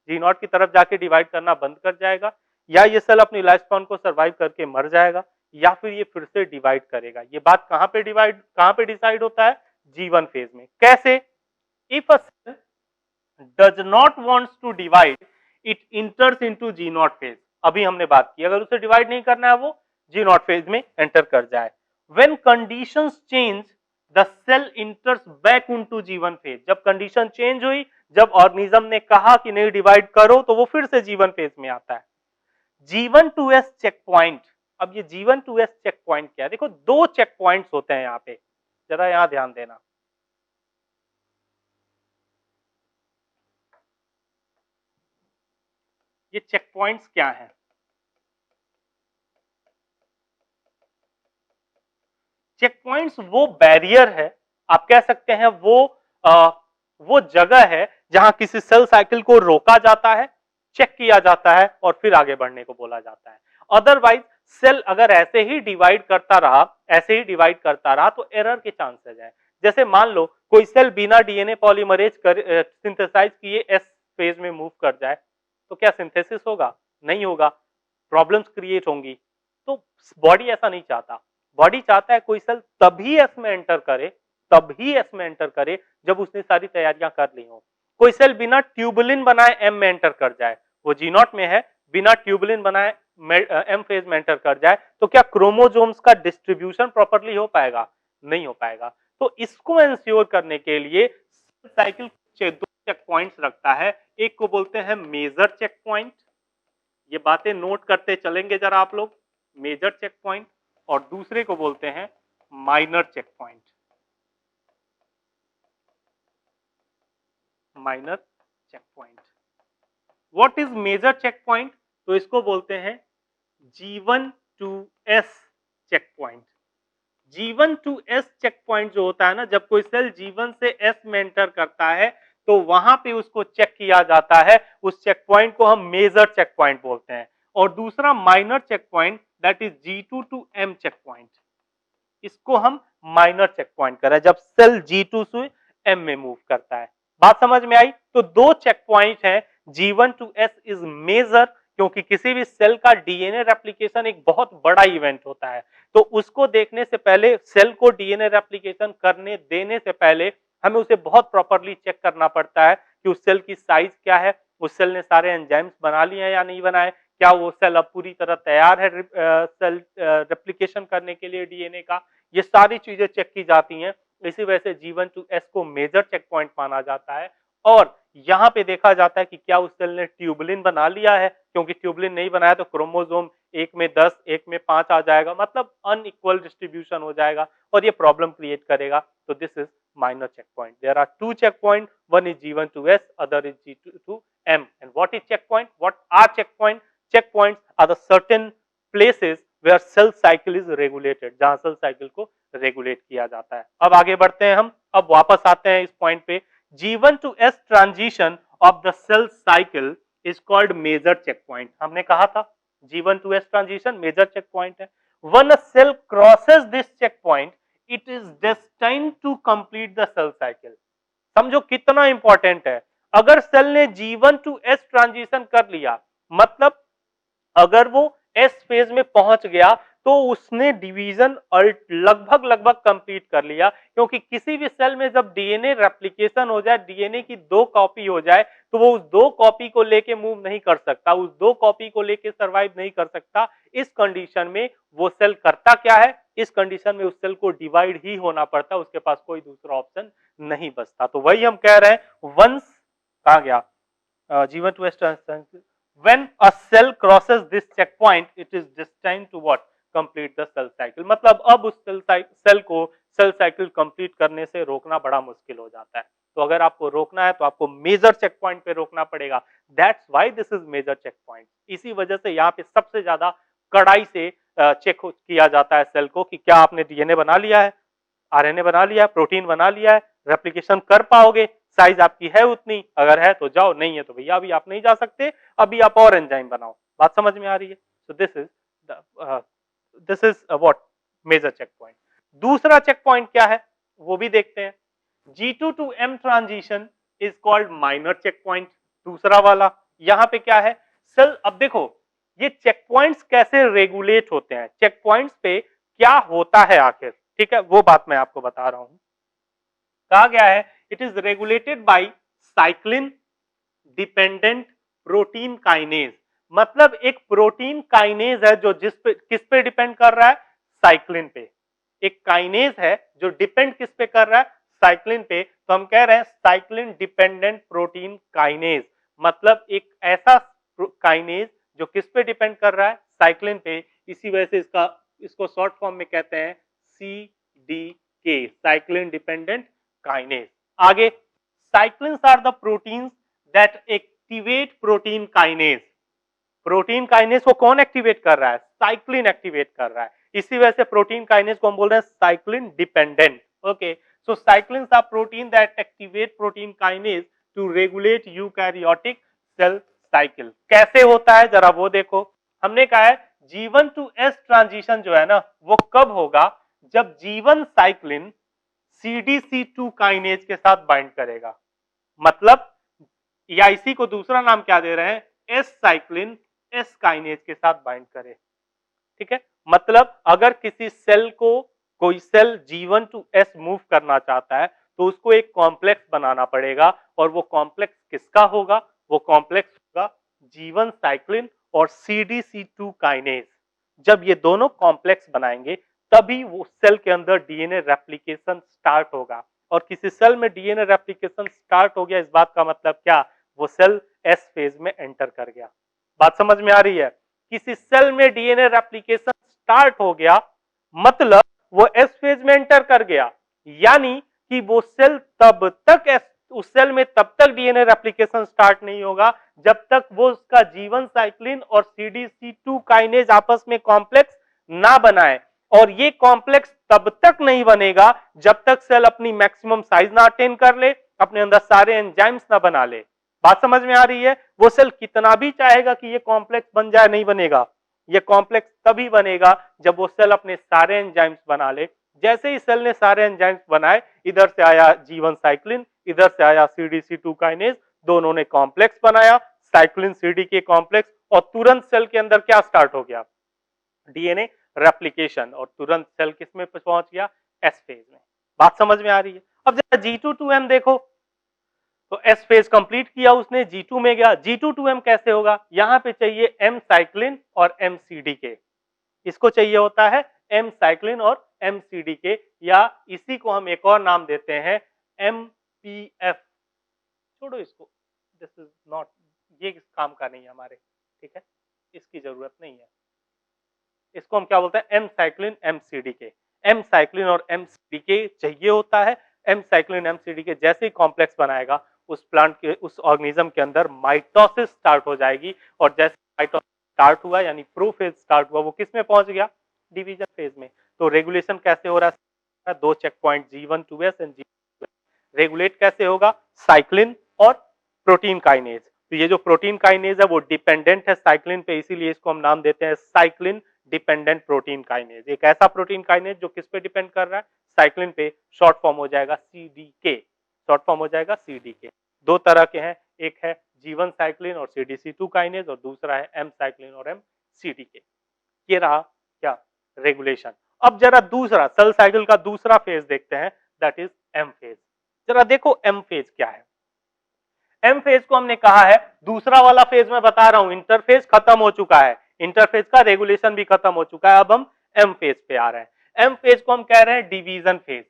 जी नॉट की तरफ जाके डिवाइड करना बंद कर जाएगा, या ये सेल अपनी लाइफ स्पैन को सर्वाइव करके मर जाएगा, या फिर ये फिर से डिवाइड करेगा। ये बात कहां पे डिसाइड होता है? जीवन फेज में। कैसे? If a cell does not wants to divide, it enters into G naught phase. अभी हमने बात की, अगर उसे डिवाइड नहीं करना है, वो जी नॉट फेज में एंटर कर जाए। When conditions change, the cell enters back into G one phase. जब कंडीशन चेंज हुई, जब ऑर्गेनिज्म ने कहा कि नहीं डिवाइड करो, तो वो फिर से जीवन फेज में आता है। जीवन टू एस चेक पॉइंट। अब ये जीवन टू एस चेक पॉइंट क्या है? देखो, दो चेक पॉइंट्स होते हैं यहाँ पे, जरा यहां ध्यान देना। ये चेक पॉइंट्स क्या हैं? चेक पॉइंट्स वो बैरियर है, आप कह सकते हैं वो जगह है जहां किसी सेल साइकिल को रोका जाता है, चेक किया जाता है और फिर आगे बढ़ने को बोला जाता है। अदरवाइज सेल अगर ऐसे ही डिवाइड करता रहा, ऐसे ही डिवाइड करता रहा, तो एरर के चांसेस हैं। जैसे मान लो कोई सेल बिना डीएनए पॉलीमरेज सिंथेसाइज किए एस फेज में मूव कर जाए, तो क्या सिंथेसिस होगा? नहीं होगा, प्रॉब्लम्स क्रिएट होंगी। तो बॉडी ऐसा नहीं चाहता। बॉडी चाहता है कोई सेल तभी एस में एंटर करे, तभी एस में एंटर करे जब उसने सारी तैयारियां कर ली हो। कोई सेल बिना ट्यूबुलिन बनाए एम में एंटर कर जाए, वो जी नॉट में है, बिना ट्यूबुलिन बनाए एम फेज में एंटर कर जाए, तो क्या क्रोमोसोम्स का डिस्ट्रीब्यूशन प्रॉपर्ली हो पाएगा? नहीं हो पाएगा। तो इसको इंश्योर करने के लिए साइकिल दो चेक पॉइंट्स रखता है। एक को बोलते हैं मेजर चेक पॉइंट, ये बातें नोट करते चलेंगे जरा आप लोग। मेजर चेक पॉइंट और दूसरे को बोलते हैं minor checkpoint. Minor checkpoint. What is major checkpoint? तो इसको बोलते हैं G1 to S checkpoint. G1 to S checkpoint जो होता है ना, जब कोई सेल G1 से S में एंटर करता है तो वहां पे उसको चेक किया जाता है, उस चेक पॉइंट को हम मेजर चेक पॉइंट बोलते हैं। और दूसरा minor checkpoint that is G2 to M checkpoint, इसको हम माइनर चेक पॉइंट कर रहे हैं जब सेल G2 से M में मूव करता है। बात समझ में आई? तो दो चेक पॉइंट है, G1 to S is major, क्योंकि किसी भी सेल का डीएनए रेप्लिकेशन एक बहुत बड़ा इवेंट होता है, तो उसको देखने से पहले, सेल को डीएनए रेप्लिकेशन करने देने से पहले हमें उसे बहुत प्रॉपरली चेक करना पड़ता है कि उस सेल की साइज क्या है, उस सेल ने सारे एंजाइम्स बना लिए हैं या नहीं बनाए, क्या वो सेल अब पूरी तरह तैयार है सेल रेप्लिकेशन करने के लिए डीएनए का, ये सारी चीजें चेक की जाती हैं। इसी वजह से G1 to S को मेजर चेक पॉइंट माना जाता है। और यहां पे देखा जाता है कि क्या उस सेल ने ट्यूबुलिन बना लिया है, क्योंकि ट्यूबुलिन नहीं बनाया तो क्रोमोसोम एक में 10 एक में 5 आ जाएगा, मतलब अनइक्वल डिस्ट्रीब्यूशन हो जाएगा और ये प्रॉब्लम क्रिएट करेगा। तो this is minor checkpoint. There are two checkpoints. One is G1 to S, other is G2 to M. And what is checkpoint? What are checkpoint? Checkpoints are the certain places where cell cycle is regulated, जहां cell cycle को रेगुलेट किया जाता है। अब आगे बढ़ते हैं हम, अब वापस आते हैं इस पॉइंट पे। G1 to S transition of the cell cycle is called major checkpoint. हमने कहा था G1 to S transition major checkpoint है। When a cell crosses this checkpoint, it is destined to complete the cell cycle. समझो कितना इंपॉर्टेंट है। अगर सेल ने G1 to S ट्रांजिशन कर लिया, मतलब अगर वो S फेज में पहुंच गया तो उसने डिवीजन लगभग कंप्लीट कर लिया, क्योंकि किसी भी सेल में जब डीएनए रेप्लिकेशन हो जाए, डीएनए की 2 कॉपी हो जाए, तो वो उस 2 कॉपी को लेके मूव नहीं कर सकता, उस 2 कॉपी को लेके सरवाइव नहीं कर सकता। इस कंडीशन में वो सेल करता क्या है, इस कंडीशन में उस सेल को डिवाइड ही होना पड़ता, उसके पास कोई दूसरा ऑप्शन नहीं बचता। तो वही हम कह रहे हैं, वंस कहा गया G1 to S transition, when a cell crosses this checkpoint, it is destined to what? Complete the cell cycle. मतलब अब उस सेल को सेल साइकिल कंप्लीट करने से रोकना बड़ा मुश्किल हो जाता है। तो अगर आपको रोकना है तो आपको मेजर चेक पॉइंट पे रोकना पड़ेगा। That's why this is major checkpoint. इसी वजह से यहाँ पे सबसे ज्यादा कड़ाई से चेक किया जाता है सेल को कि क्या आपने डीएनए बना लिया है, आरएनए बना लिया है, प्रोटीन बना लिया है, रेप्लिकेशन कर पाओगे, साइज आपकी है उतनी, अगर है तो जाओ, नहीं है तो भैया अभी आप नहीं जा सकते, अभी आप और एंजाइम बनाओ। बात समझ में आ रही है? So this is what major checkpoint. दूसरा चेक पॉइंट क्या है वो भी देखते हैं। G2 to M transition is called minor checkpoint, दूसरा वाला। यहां पे क्या है, सेल, अब देखो ये चेक पॉइंट्स कैसे रेगुलेट होते हैं, चेक पॉइंट्स पे क्या होता है आखिर, ठीक है, वो बात मैं आपको बता रहा हूं। कहा गया है it is regulated by cyclin dependent protein kinase. मतलब एक प्रोटीन काइनेज है जो किस पे डिपेंड कर रहा है, साइक्लिन पे। एक काइनेज है जो डिपेंड किस पे कर रहा है, साइक्लिन पे। तो हम कह रहे हैं साइक्लिन डिपेंडेंट प्रोटीन काइनेज, मतलब एक ऐसा काइनेज जो किस पे डिपेंड कर रहा है, साइक्लिन पे। इसी वजह से इसको शॉर्ट फॉर्म में कहते हैं CDK, साइक्लिन डिपेंडेंट काइनेज। आगे, cyclins are the proteins that activate protein kinase. Protein kinase को कौन एक्टिवेट कर रहा है, साइक्लिन एक्टिवेट कर रहा है। इसी वजह से प्रोटीन काइनेज को हम बोल रहे हैं cyclin dependent. Okay, so cyclins are protein that activate protein kinase to regulate eukaryotic cell cycle. कैसे होता है जरा वो देखो। हमने कहा है G1 to S ट्रांजिशन जो है ना, वो कब होगा, जब G1 साइक्लिन CDC2 काइनेज के साथ बाइंड करेगा। मतलब या इसी को दूसरा नाम क्या दे रहे हैं, S साइक्लिन S काइनेज के साथ बाइंड करे, ठीक है। मतलब अगर किसी सेल को, कोई cell G1 to S move करना चाहता है तो उसको एक कॉम्प्लेक्स बनाना पड़ेगा, और वो कॉम्प्लेक्स किसका होगा, वो कॉम्प्लेक्स होगा G1 साइक्लिन और CDC2 काइनेज। जब ये दोनों कॉम्प्लेक्स बनाएंगे तभी वो सेल के अंदर डीएनए रेप्लिकेशन स्टार्ट होगा। और किसी सेल में डीएनए रेप्लिकेशन स्टार्ट हो गया, इस बात का मतलब क्या, वो सेल एस फेज में एंटर कर गया। बात समझ में आ रही है? किसी सेल में डीएनए रेप्लिकेशन स्टार्ट हो गया, मतलब वो एस फेज में एंटर कर गया, यानी कि वो सेल तब तक उस सेल में तब तक डीएनए रेप्लिकेशन स्टार्ट नहीं होगा जब तक वो उसका जीवन साइक्लिन और सीडीसी2 काइनेज आपस में कॉम्प्लेक्स ना बनाए, और ये कॉम्प्लेक्स तब तक नहीं बनेगा जब तक सेल अपनी मैक्सिमम साइज ना अटेन कर ले, अपने अंदर सारे एंजाइम्स ना बना ले। बात समझ में आ रही है? वो सेल कितना भी चाहेगा कि ये कॉम्प्लेक्स बन जाए, नहीं बनेगा। ये कॉम्प्लेक्स तभी बनेगा जब वो सेल अपने सारे एंजाइम्स बना ले। जैसे ही सेल ने सारे एंजाइम्स बनाए, इधर से आया जीवन साइक्लिन, इधर से आया सीडीसी2 काइनेज, दोनों ने कॉम्प्लेक्स बनाया, साइक्लिन सीडीके कॉम्प्लेक्स, और तुरंत सेल के अंदर क्या स्टार्ट हो गया? डीएनए रेप्लिकेशन, और तुरंत सेल किस में पहुंच गया? एस फेज में। बात समझ में आ रही है? अब जरा G2-2M देखो, तो एस फेज कंप्लीट किया उसने, G2 में गया। G2-2M कैसे होगा? यहां पे चाहिए एम साइक्लिन और एम सीडीके, इसको चाहिए होता है एम साइक्लिन और एम सीडीके, या इसी को हम एक और नाम देते हैं एमपीएफ। छोड़ो इसको, दिस इज नॉट, ये इस काम का नहीं है हमारे, ठीक है, इसकी जरूरत नहीं है। इसको हम क्या बोलते हैं? M cyclin M CDK. M cyclin और एम सीडीके चाहिए होता है। एम साइक्लिन एम सीडीके जैसे ही कॉम्प्लेक्स बनाएगा, उस प्लांट के, उस ऑर्गेनिज्म के अंदर माइटोसिस स्टार्ट हो जाएगी, और जैसे माइटोसिस स्टार्ट हुआ, यानी प्रोफेज स्टार्ट हुआ, वो किस में पहुंच गया? डिवीजन फेज में। तो रेगुलेशन कैसे हो रहा है? दो check point G1 2S and G2 regulate कैसे होगा? साइक्लिन और प्रोटीन काइनेज। तो ये जो प्रोटीन काइनेज है वो डिपेंडेंट है साइक्लिन पे, इसीलिए इसको हम नाम देते हैं साइक्लिन डिपेंडेंट प्रोटीन काइनेज। एक ऐसा प्रोटीन काइनेज जो किस पे डिपेंड कर रहा है? साइक्लिन पे। शॉर्ट फॉर्म हो जाएगा सीडीके, शॉर्ट फॉर्म हो जाएगा सीडीके। दो तरह के हैं, एक है जीवन साइक्लिन और सीडीसी2 काइनेज, और दूसरा है एम साइक्लिन और एम सीडीके। ये रहा क्या? रेगुलेशन। अब जरा दूसरा सेल साइकिल का दूसरा फेज देखते हैं, दैट इज एम फेज। जरा देखो एम फेज क्या है। एम फेज को हमने कहा है दूसरा वाला फेज, मैं बता रहा हूं इंटरफेज खत्म हो चुका है, इंटरफेज का रेगुलेशन भी खत्म हो चुका है, अब हम एम फेज पे आ रहे हैं। एम फेज को हम कह रहे हैं डिवीजन फेज,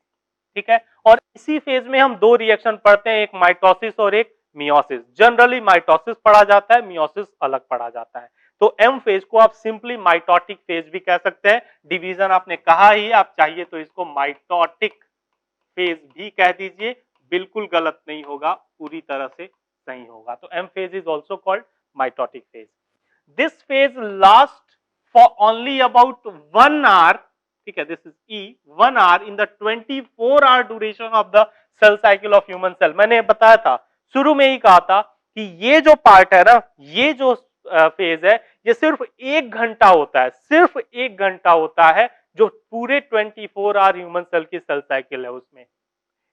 ठीक है, और इसी फेज में हम दो रिएक्शन पढ़ते हैं, एक माइटोसिस और एक मियोसिस। जनरली माइटोसिस पढ़ा जाता है, मियोसिस अलग पढ़ा जाता है। तो एम फेज को आप सिंपली माइटोटिक फेज भी कह सकते हैं। डिवीजन आपने कहा ही, आप चाहिए तो इसको माइटोटिक फेज भी कह दीजिए, बिल्कुल गलत नहीं होगा, पूरी तरह से सही होगा। तो M phase is also called mitotic phase. This phase last for only about 1 hour, ठीक है, दिस इज ई 1 hour in the 24 hour duration of the cell cycle of human cell. मैंने बताया था, शुरू में ही कहा था कि ये जो पार्ट है ना, ये जो फेज है, ये सिर्फ 1 घंटा होता है, सिर्फ 1 घंटा होता है, जो पूरे 24 आवर ह्यूमन सेल की सेल साइकिल है उसमें।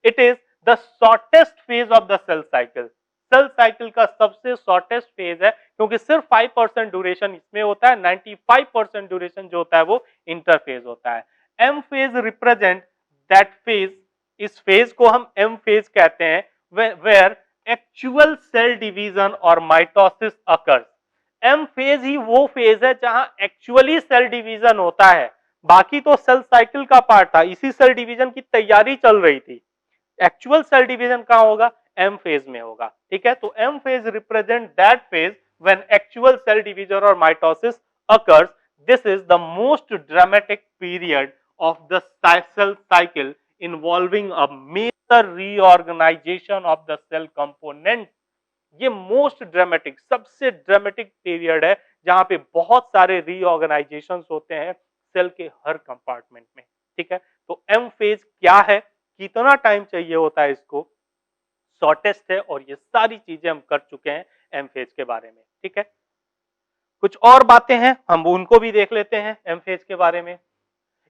It is the shortest phase of the cell cycle. Cell cycle का सबसे शॉर्टेस्ट फेज है, क्योंकि सिर्फ 5% ड्यूरेशन इसमें होता है, 95% ड्यूरेशन जो होता है वो इंटरफेज होता है। M phase represent that phase, इस फेज को हम एम फेज कहते हैं, वेयर एक्चुअल सेल डिवीजन और माइटोसिस अकर्स। एम फेज ही वो फेज है जहां एक्चुअली सेल डिवीजन होता है, बाकी तो सेल साइकिल का पार्ट था, इसी सेल डिवीजन की तैयारी चल रही थी। एक्चुअल सेल डिवीजन कहां होगा? एम फेज में होगा, ठीक है। तो M phase represent that phase when actual cell division और mitosis occurs. This is the most dramatic period of the cell cycle involving a major reorganisation of the cell component. ये मोस्ट ड्रामेटिक, सबसे ड्रामेटिक पीरियड है जहां पे बहुत सारे रीऑर्गेनाइजेशंस होते हैं सेल के हर कंपार्टमेंट में, ठीक है। तो एम फेज क्या है, कितना टाइम चाहिए होता है इसको, शॉर्टेस्ट है, और ये सारी चीजें हम कर चुके हैं एम फेज के बारे में, ठीक है। कुछ और बातें हैं, हम उनको भी देख लेते हैं एम फेज के बारे में।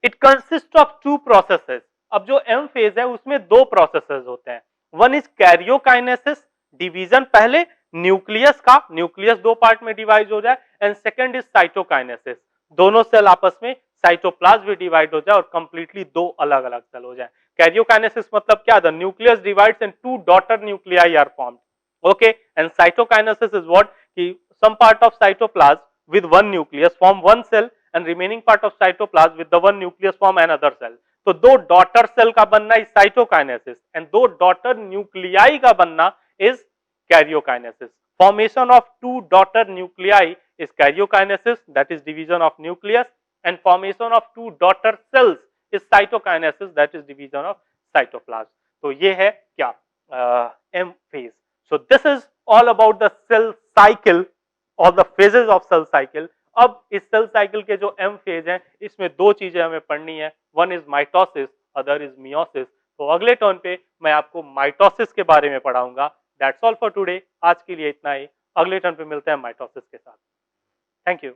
It consist of 2 processes. अब जो एम फेज है उसमें 2 प्रोसेसेस होते हैं। वन इज कैरियोकाइनेसिस, डिवीजन पहले न्यूक्लियस का, न्यूक्लियस 2 पार्ट में डिवाइड हो जाए, एंड सेकंड इज साइटोकाइनेसिस, दोनों सेल आपस में साइटोप्लाज्म भी डिवाइड हो जाए और कंप्लीटली 2 अलग अलग सेल हो जाए। कैरियोकाइनेसिस मतलब क्या? The nucleus divides and 2 daughter nuclei are formed, okay. And cytokinesis is what, कि some part of cytoplasm with one nucleus form one cell and remaining part of cytoplasm with the one nucleus form another cell. तो 2 डॉटर सेल का बनना is cytokinesis, and 2 daughter nuclei का बनना is karyokinesis. Formation of 2 daughter nuclei is karyokinesis, that is division of nucleus, and formation of two daughter cells is cytokinesis, that is division of cytoplasm. तो ये है क्या M phase. So this is all about the cell cycle or the phases of cell cycle. अब इस सेल साइकिल के जो M फेज हैं इसमें दो चीजें हमें पढ़नी है, one is mitosis, other is meiosis. तो अगले टर्न पे मैं आपको माइटोसिस के बारे में पढ़ाऊंगा. That's all for today. आज के लिए इतना ही. अगले टर्न पे मिलते हैं माइटोसिस के साथ. Thank you.